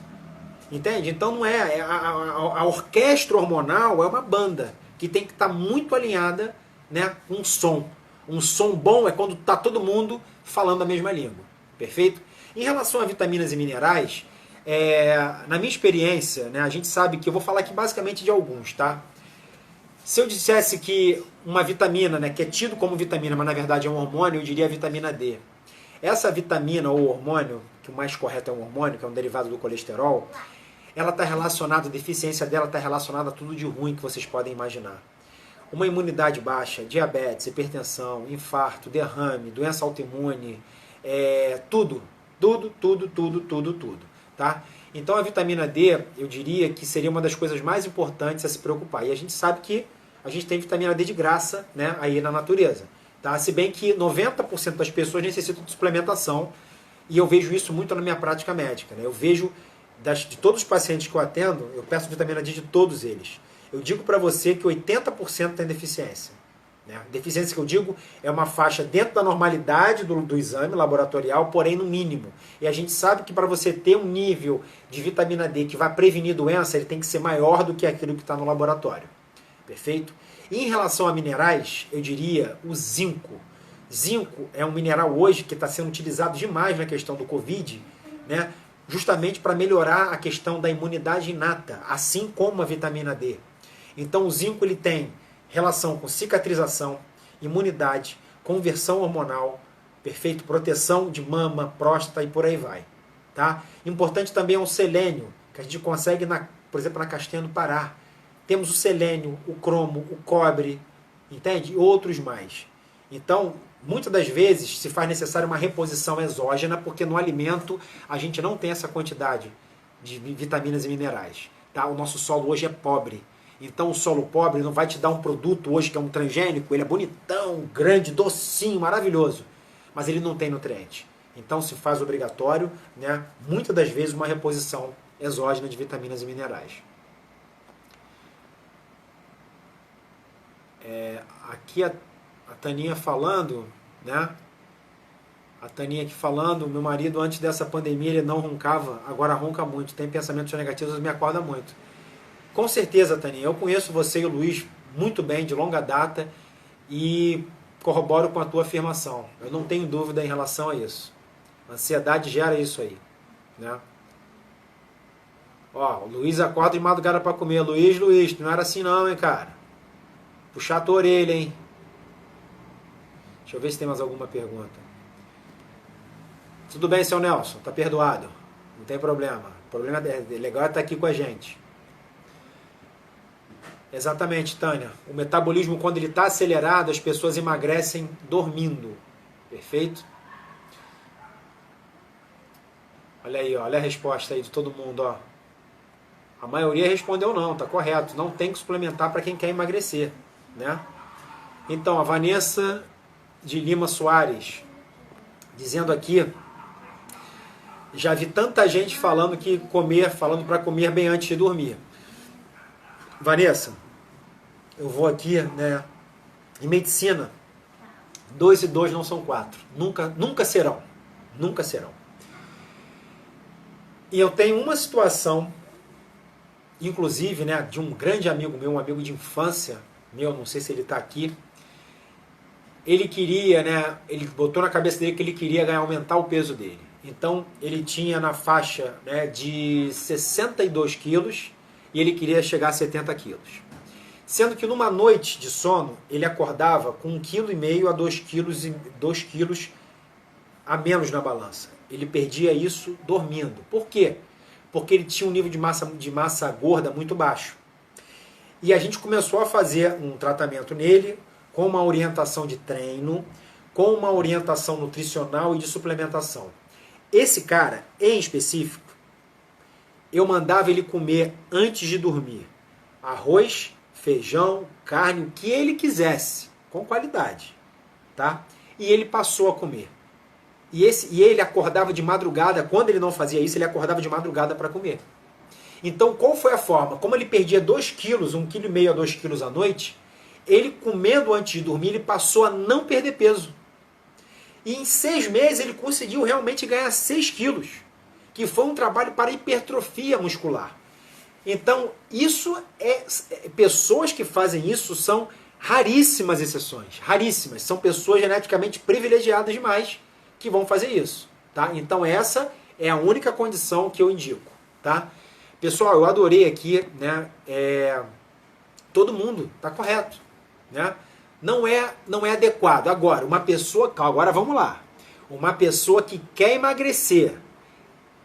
Entende? Então não é. A orquestra hormonal é uma banda que tem que estar muito alinhada, né, com um som. Um som bom é quando está todo mundo falando a mesma língua. Perfeito? Em relação a vitaminas e minerais, na minha experiência, né, a gente sabe que eu vou falar aqui basicamente de alguns, tá? Se eu dissesse que uma vitamina, né, que é tido como vitamina, mas na verdade é um hormônio, eu diria a vitamina D. Essa vitamina ou hormônio, que o mais correto é um hormônio, que é um derivado do colesterol, ela está relacionada, a deficiência dela está relacionada a tudo de ruim que vocês podem imaginar. Uma imunidade baixa, diabetes, hipertensão, infarto, derrame, doença autoimune, tudo, tá? Então a vitamina D, eu diria que seria uma das coisas mais importantes a se preocupar. E a gente sabe que a gente tem vitamina D de graça, né, aí na natureza. Tá? Se bem que 90% das pessoas necessitam de suplementação, e eu vejo isso muito na minha prática médica. Né? Eu vejo, de todos os pacientes que eu atendo, eu peço vitamina D de todos eles. Eu digo para você que 80% tem deficiência. Né? Deficiência que eu digo é uma faixa dentro da normalidade do exame laboratorial, porém no mínimo. E a gente sabe que para você ter um nível de vitamina D que vai prevenir doença, ele tem que ser maior do que aquilo que está no laboratório. Perfeito? E em relação a minerais, eu diria o zinco. Zinco é um mineral hoje que está sendo utilizado demais na questão do Covid, né? Justamente para melhorar a questão da imunidade inata, assim como a vitamina D. Então o zinco ele tem relação com cicatrização, imunidade, conversão hormonal, perfeito? Proteção de mama, próstata e por aí vai. Tá? Importante também é o selênio, que a gente consegue, por exemplo, na castanha do Pará. Temos o selênio, o cromo, o cobre, entende? E outros mais. Então, muitas das vezes se faz necessária uma reposição exógena, porque no alimento a gente não tem essa quantidade de vitaminas e minerais. Tá? O nosso solo hoje é pobre. Então o solo pobre não vai te dar um produto hoje que é um transgênico, ele é bonitão, grande, docinho, maravilhoso, mas ele não tem nutriente. Então se faz obrigatório, né, muitas das vezes, uma reposição exógena de vitaminas e minerais. Aqui a Taninha falando, né? A Taninha aqui falando, meu marido antes dessa pandemia ele não roncava, agora ronca muito, tem pensamentos negativos, me acorda muito. Com certeza, Taninha, eu conheço você e o Luiz muito bem, de longa data, e corroboro com a tua afirmação. Eu não tenho dúvida em relação a isso. A ansiedade gera isso aí. Né? Ó, o Luiz acorda de madrugada para comer. Luiz, não era assim não, hein, cara. Puxar a tua orelha, hein. Deixa eu ver se tem mais alguma pergunta. Tudo bem, seu Nelson, tá perdoado. Não tem problema. O problema é legal estar aqui com a gente. Exatamente, Tânia. O metabolismo, quando ele está acelerado, as pessoas emagrecem dormindo. Perfeito? Olha aí, ó, olha a resposta aí de todo mundo. Ó. A maioria respondeu não, tá correto. Não tem que suplementar para quem quer emagrecer. Né? Então, a Vanessa de Lima Soares, dizendo aqui, já vi tanta gente falando para comer bem antes de dormir. Vanessa, eu vou aqui, né? Em medicina, 2 e 2 não são 4. Nunca serão. Nunca serão. E eu tenho uma situação, inclusive, né, de um grande amigo meu, um amigo de infância meu, não sei se ele está aqui. Ele queria, né? Ele botou na cabeça dele que ele queria aumentar o peso dele. Então, ele tinha na faixa, né, de 62 quilos e ele queria chegar a 70 quilos. Sendo que numa noite de sono, ele acordava com 1,5 kg a 2 quilos a menos na balança. Ele perdia isso dormindo. Por quê? Porque ele tinha um nível de massa gorda muito baixo. E a gente começou a fazer um tratamento nele, com uma orientação de treino, com uma orientação nutricional e de suplementação. Esse cara, em específico, eu mandava ele comer antes de dormir arroz, feijão, carne, o que ele quisesse, com qualidade, tá? E ele passou a comer. E ele acordava de madrugada, quando ele não fazia isso, ele acordava de madrugada para comer. Então, qual foi a forma? Como ele perdia 2 quilos, 1,5 kg a 2 quilos à noite, ele comendo antes de dormir, ele passou a não perder peso. E em 6 meses ele conseguiu realmente ganhar 6 quilos, que foi um trabalho para hipertrofia muscular. Então, pessoas que fazem isso são raríssimas exceções, raríssimas. São pessoas geneticamente privilegiadas demais que vão fazer isso, tá? Então essa é a única condição que eu indico, tá? Pessoal, eu adorei aqui, né? Todo mundo tá correto, né? Não é adequado. Agora, agora vamos lá. Uma pessoa que quer emagrecer,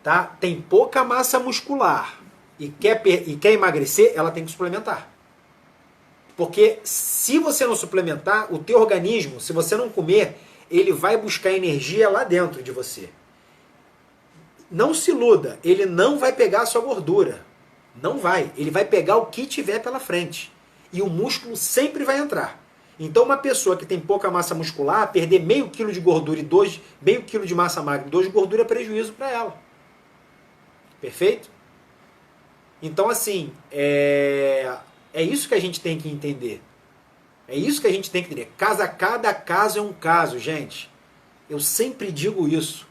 tá? Tem pouca massa muscular e quer emagrecer, ela tem que suplementar. Porque se você não suplementar, o teu organismo, se você não comer, ele vai buscar energia lá dentro de você. Não se iluda, ele não vai pegar a sua gordura. Não vai. Ele vai pegar o que tiver pela frente. E o músculo sempre vai entrar. Então uma pessoa que tem pouca massa muscular, perder meio quilo de gordura e meio quilo de massa magra e 2 de gordura é prejuízo para ela. Perfeito? Então assim, é isso que a gente tem que entender. É isso que a gente tem que entender. Cada caso é um caso, gente. Eu sempre digo isso.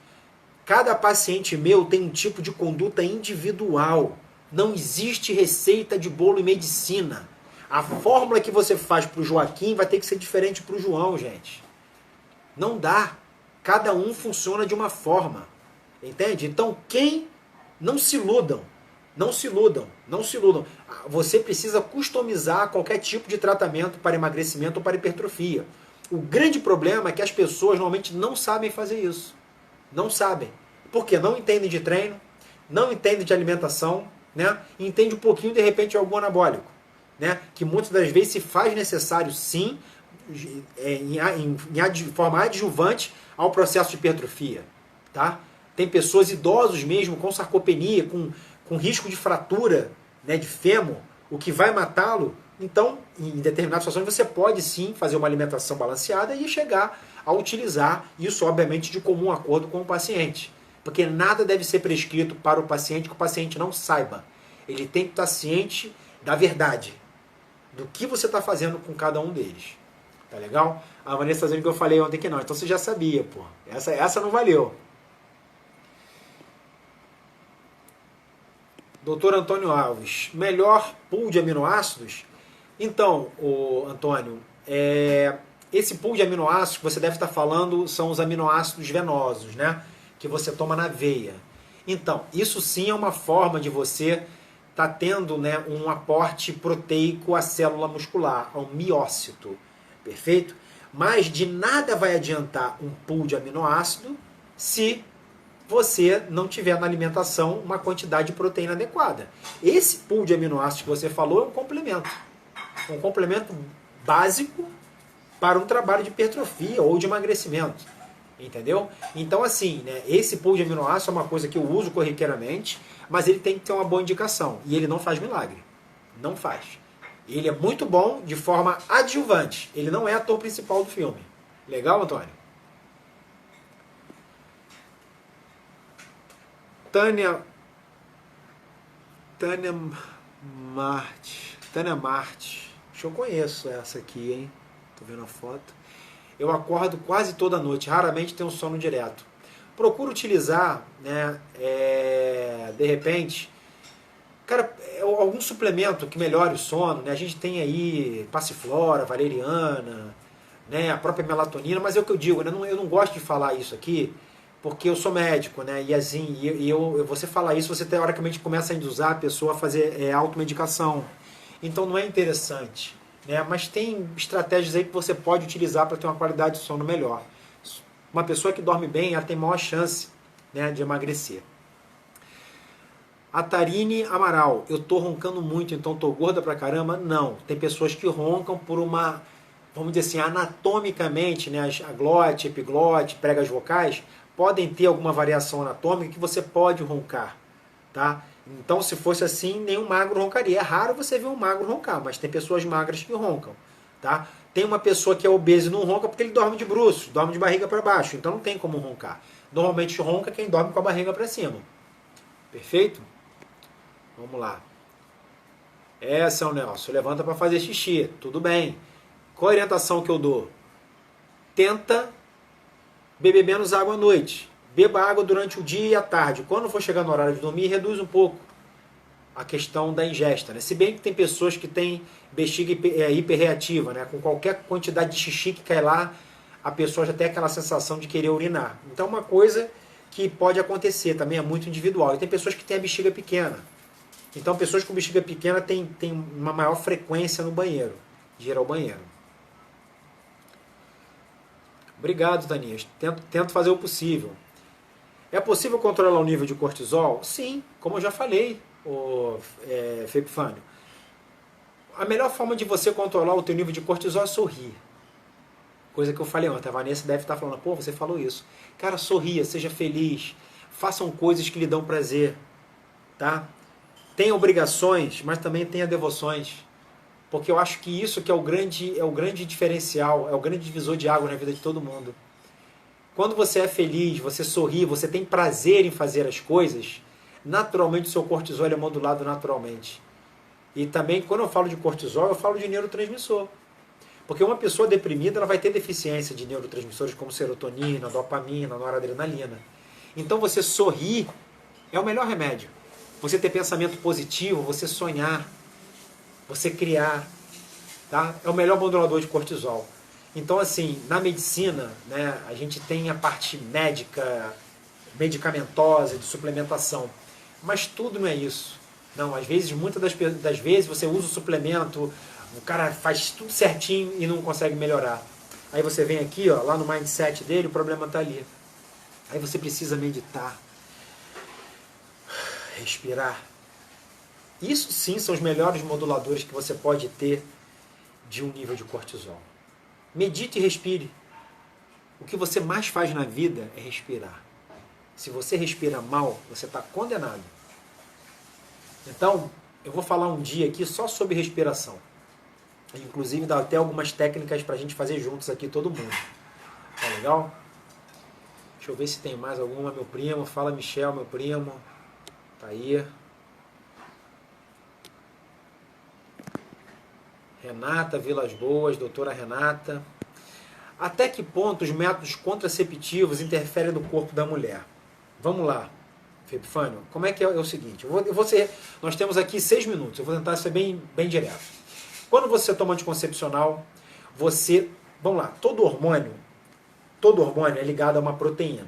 Cada paciente meu tem um tipo de conduta individual. Não existe receita de bolo e medicina. A fórmula que você faz para o Joaquim vai ter que ser diferente para o João, gente. Não dá. Cada um funciona de uma forma. Entende? Então, não se iludam. Não se iludam. Não se iludam. Você precisa customizar qualquer tipo de tratamento para emagrecimento ou para hipertrofia. O grande problema é que as pessoas normalmente não sabem fazer isso. Não sabem. Porque não entendem de treino, não entendem de alimentação, né? Entende um pouquinho, de repente, de algum anabólico, né? Que muitas das vezes se faz necessário, sim, de forma adjuvante ao processo de hipertrofia. Tá? Tem pessoas, idosos mesmo, com sarcopenia, com risco de fratura, né, de fêmur, o que vai matá-lo. Então, em determinadas situações, você pode sim fazer uma alimentação balanceada e chegar a utilizar isso, obviamente, de comum acordo com o paciente. Porque nada deve ser prescrito para o paciente que o paciente não saiba. Ele tem que estar ciente da verdade, do que você está fazendo com cada um deles. Tá legal? A Vanessa está dizendo que eu falei ontem que não. Então você já sabia, pô. Essa não valeu. Doutor Antônio Alves, melhor pool de aminoácidos? Então, Antônio, esse pool de aminoácidos que você deve estar falando são os aminoácidos venosos, né? Que você toma na veia. Então, isso sim é uma forma de você estar tendo, né, um aporte proteico à célula muscular, ao miócito. Perfeito? Mas de nada vai adiantar um pool de aminoácido se você não tiver na alimentação uma quantidade de proteína adequada. Esse pool de aminoácidos que você falou é um complemento. Um complemento básico para um trabalho de hipertrofia ou de emagrecimento. Entendeu? Então, assim, né, esse pool de aminoácidos é uma coisa que eu uso corriqueiramente, mas ele tem que ter uma boa indicação. E ele não faz milagre. Não faz. Ele é muito bom de forma adjuvante. Ele não é ator principal do filme. Legal, Antônio? Tânia Marte. Acho que eu conheço essa aqui, hein? Tô vendo a foto. Eu acordo quase toda noite, raramente tenho sono direto. Procuro utilizar, né, de repente, cara, algum suplemento que melhore o sono, né? A gente tem aí passiflora, valeriana, né, a própria melatonina, mas é o que eu digo, né? Eu não gosto de falar isso aqui, porque eu sou médico, né? E assim, você falar isso, você teoricamente começa a induzir a pessoa a fazer automedicação. Então não é interessante, né? Mas tem estratégias aí que você pode utilizar para ter uma qualidade de sono melhor. Uma pessoa que dorme bem, ela tem maior chance, né, de emagrecer. A Tarine Amaral, eu tô roncando muito, então tô gorda pra caramba? Não. Tem pessoas que roncam por uma, vamos dizer assim, anatomicamente, né, a glote, epiglote, pregas vocais, podem ter alguma variação anatômica que você pode roncar, tá? Então, se fosse assim, nenhum magro roncaria. É raro você ver um magro roncar, mas tem pessoas magras que roncam, tá? Tem uma pessoa que é obesa e não ronca porque ele dorme de bruços, dorme de barriga para baixo, então não tem como roncar. Normalmente ronca quem dorme com a barriga para cima. Perfeito? Vamos lá. São Nelson, levanta para fazer xixi. Tudo bem. Qual a orientação que eu dou? Tenta beber menos água à noite. Beba água durante o dia e a tarde. Quando for chegar no horário de dormir, reduz um pouco a questão da ingesta, né? Se bem que tem pessoas que têm bexiga hiperreativa, né? Com qualquer quantidade de xixi que cai lá, a pessoa já tem aquela sensação de querer urinar. Então, uma coisa que pode acontecer também, é muito individual. E tem pessoas que têm a bexiga pequena. Então, pessoas com bexiga pequena têm uma maior frequência no banheiro, de ir ao banheiro. Obrigado, Tanias. Tento fazer o possível. É possível controlar o nível de cortisol? Sim, como eu já falei, Fepifânio. A melhor forma de você controlar o teu nível de cortisol é sorrir. Coisa que eu falei ontem. A Vanessa deve estar falando, pô, você falou isso. Cara, sorria, seja feliz. Façam coisas que lhe dão prazer. Tá? Tenha obrigações, mas também tenha devoções. Porque eu acho que isso que é o grande diferencial, é o grande divisor de água na vida de todo mundo. Quando você é feliz, você sorri, você tem prazer em fazer as coisas, naturalmente o seu cortisol é modulado naturalmente. E também, quando eu falo de cortisol, eu falo de neurotransmissor. Porque uma pessoa deprimida ela vai ter deficiência de neurotransmissores como serotonina, dopamina, noradrenalina. Então você sorrir é o melhor remédio. Você ter pensamento positivo, você sonhar, você criar, tá? É o melhor modulador de cortisol. Então, assim, na medicina, né, a gente tem a parte médica, medicamentosa, de suplementação. Mas tudo não é isso. Não, às vezes, muitas das vezes, você usa o suplemento, o cara faz tudo certinho e não consegue melhorar. Aí você vem aqui, ó, lá no mindset dele, o problema está ali. Aí você precisa meditar, respirar. Isso sim são os melhores moduladores que você pode ter de um nível de cortisol. Medite e respire. O que você mais faz na vida é respirar. Se você respira mal, você está condenado. Então, eu vou falar um dia aqui só sobre respiração. Inclusive, dá até algumas técnicas para a gente fazer juntos aqui, todo mundo. Tá legal? Deixa eu ver se tem mais alguma. Meu primo, fala Michel, meu primo. Tá aí. Renata Vilas Boas, doutora Renata. Até que ponto os métodos contraceptivos interferem no corpo da mulher? Vamos lá, Fepifânio. Como é que é o seguinte? Nós temos aqui 6 minutos. Eu vou tentar ser bem direto. Quando você toma anticoncepcional, vamos lá, todo hormônio é ligado a uma proteína.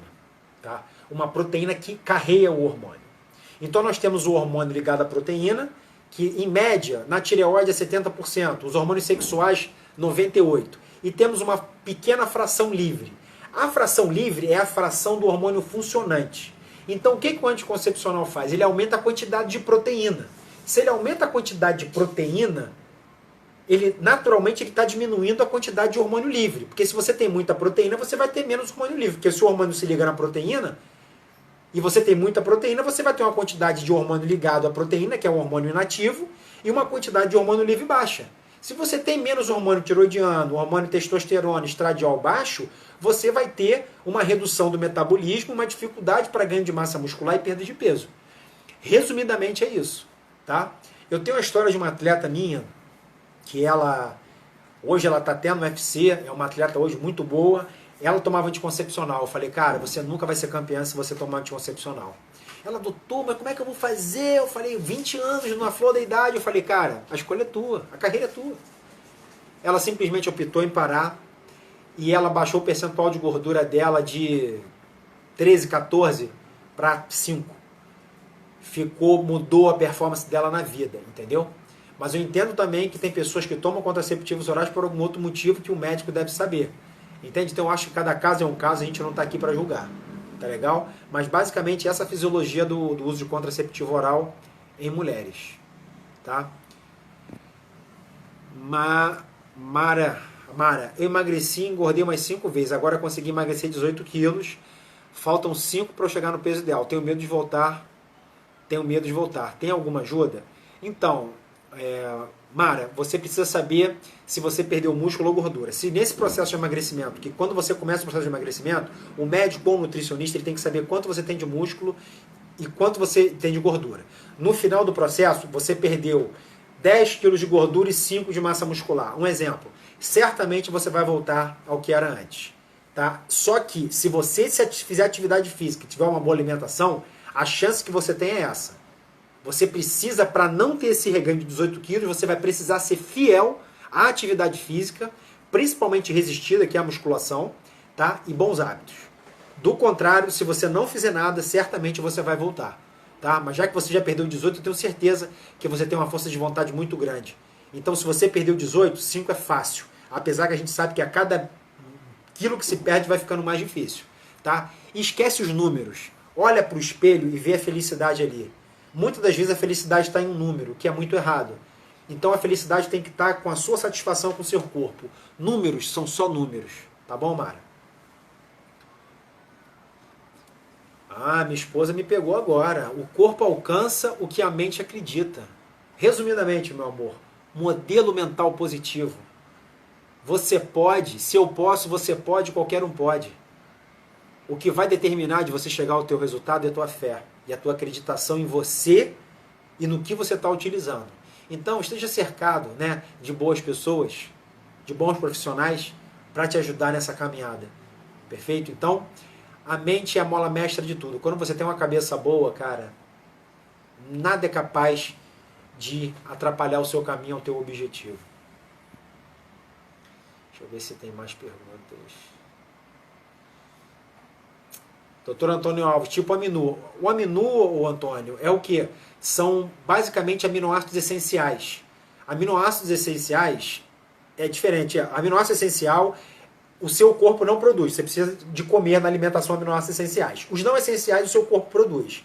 Tá? Uma proteína que carrega o hormônio. Então nós temos o hormônio ligado à proteína, que em média, na tireoide é 70%, os hormônios sexuais 98%. E temos uma pequena fração livre. A fração livre é a fração do hormônio funcionante. Então o que o anticoncepcional faz? Ele aumenta a quantidade de proteína. Se ele aumenta a quantidade de proteína, naturalmente ele está diminuindo a quantidade de hormônio livre. Porque se você tem muita proteína, você vai ter menos hormônio livre. Porque se o hormônio se liga na proteína, e você tem muita proteína, você vai ter uma quantidade de hormônio ligado à proteína, que é um hormônio inativo, e uma quantidade de hormônio livre baixa. Se você tem menos hormônio tiroidiano, hormônio testosterona, estradiol baixo, você vai ter uma redução do metabolismo, uma dificuldade para ganho de massa muscular e perda de peso. Resumidamente é isso. Tá? Eu tenho a história de uma atleta minha, que hoje ela está até no UFC, é uma atleta hoje muito boa. Ela tomava anticoncepcional. Eu falei, cara, você nunca vai ser campeã se você tomar anticoncepcional. Ela, doutor, mas como é que eu vou fazer? Eu falei, 20 anos, na flor da idade. Eu falei, cara, a escolha é tua, a carreira é tua. Ela simplesmente optou em parar e ela baixou o percentual de gordura dela de 13, 14 para 5. Mudou a performance dela na vida, entendeu? Mas eu entendo também que tem pessoas que tomam contraceptivos orais por algum outro motivo que o médico deve saber. Entende? Então eu acho que cada caso é um caso, a gente não está aqui para julgar. Tá legal? Mas basicamente essa é a fisiologia do uso de contraceptivo oral em mulheres. Tá? Mara, eu emagreci e engordei umas 5 vezes. Agora consegui emagrecer 18 quilos. Faltam 5 para eu chegar no peso ideal. Tenho medo de voltar. Tem alguma ajuda? Então, Mara, você precisa saber se você perdeu músculo ou gordura. Se nesse processo de emagrecimento, que quando você começa o processo de emagrecimento, o médico ou o nutricionista ele tem que saber quanto você tem de músculo e quanto você tem de gordura. No final do processo, você perdeu 10 quilos de gordura e 5 de massa muscular. Um exemplo, certamente você vai voltar ao que era antes. Tá? Só que se você fizer atividade física e tiver uma boa alimentação, a chance que você tem é essa. Você precisa, para não ter esse reganho de 18 quilos, você vai precisar ser fiel à atividade física, principalmente resistida, que é a musculação, tá? E bons hábitos. Do contrário, se você não fizer nada, certamente você vai voltar. Tá? Mas já que você já perdeu 18, eu tenho certeza que você tem uma força de vontade muito grande. Então, se você perdeu 18, 5 é fácil. Apesar que a gente sabe que a cada quilo que se perde vai ficando mais difícil. Tá? E esquece os números. Olha para o espelho e vê a felicidade ali. Muitas das vezes a felicidade está em um número, que é muito errado. Então a felicidade tem que estar com a sua satisfação com o seu corpo. Números são só números. Tá bom, Mara? Ah, minha esposa me pegou agora. O corpo alcança o que a mente acredita. Resumidamente, meu amor, modelo mental positivo. Você pode, se eu posso, você pode, qualquer um pode. O que vai determinar de você chegar ao teu resultado é a tua fé e a tua acreditação em você e no que você está utilizando. Então, esteja cercado, né, de boas pessoas, de bons profissionais para te ajudar nessa caminhada. Perfeito? Então, a mente é a mola mestra de tudo. Quando você tem uma cabeça boa, cara, nada é capaz de atrapalhar o seu caminho ao teu objetivo. Deixa eu ver se tem mais perguntas. Doutor Antônio Alves, tipo aminu. O aminu, o Antônio, é o que? São basicamente aminoácidos essenciais. Aminoácidos essenciais é diferente. Aminoácido essencial, o seu corpo não produz. Você precisa de comer na alimentação aminoácidos essenciais. Os não essenciais, o seu corpo produz.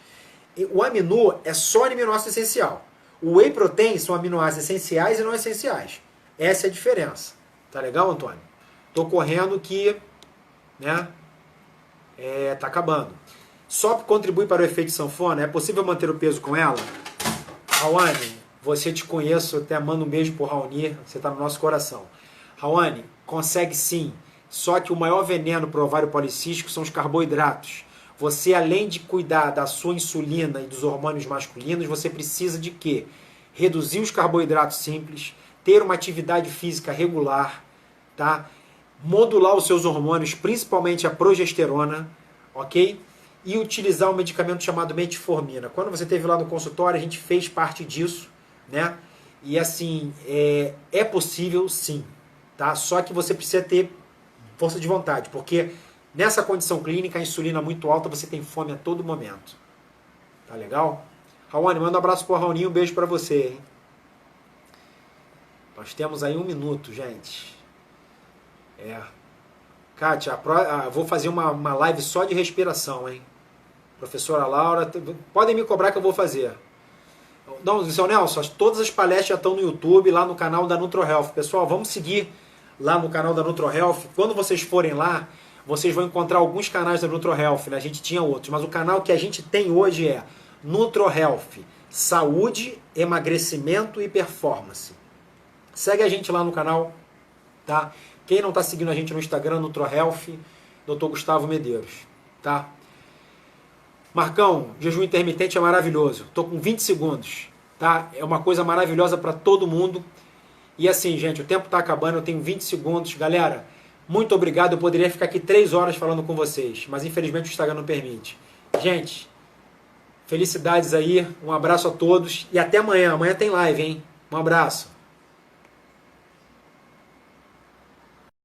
O aminu é só aminoácido essencial. O whey protein são aminoácidos essenciais e não essenciais. Essa é a diferença. Tá legal, Antônio? Tô correndo que, né? Tá acabando. Só contribui para o efeito sanfona? É possível manter o peso com ela? Raoni, você te conheço, até mando um beijo pro Raoni, você tá no nosso coração. Raoni, consegue sim, só que o maior veneno para o ovário policístico são os carboidratos. Você, além de cuidar da sua insulina e dos hormônios masculinos, você precisa de quê? Reduzir os carboidratos simples, ter uma atividade física regular, tá? Modular os seus hormônios, principalmente a progesterona, ok? E utilizar um medicamento chamado metformina. Quando você esteve lá no consultório, a gente fez parte disso, né? E assim, é possível sim, tá? Só que você precisa ter força de vontade, porque nessa condição clínica, a insulina muito alta, você tem fome a todo momento. Tá legal? Raoni, manda um abraço pro Raoni, um beijo pra você, hein? Nós temos aí 1 minuto, gente. Kátia, vou fazer uma live só de respiração, hein? Professora Laura, podem me cobrar que eu vou fazer. Não, seu Nelson, todas as palestras já estão no YouTube, lá no canal da NutroHealth. Pessoal, vamos seguir lá no canal da NutroHealth. Quando vocês forem lá, vocês vão encontrar alguns canais da NutroHealth, né? A gente tinha outros, mas o canal que a gente tem hoje é NutroHealth, Saúde, Emagrecimento e Performance. Segue a gente lá no canal, tá? Quem não está seguindo a gente no Instagram, NutroHealth, Dr. Gustavo Medeiros, tá? Marcão, jejum intermitente é maravilhoso. Estou com 20 segundos, tá? É uma coisa maravilhosa para todo mundo. E assim, gente, o tempo está acabando, eu tenho 20 segundos. Galera, muito obrigado. Eu poderia ficar aqui 3 horas falando com vocês, mas infelizmente o Instagram não permite. Gente, felicidades aí, um abraço a todos e até amanhã. Amanhã tem live, hein? Um abraço.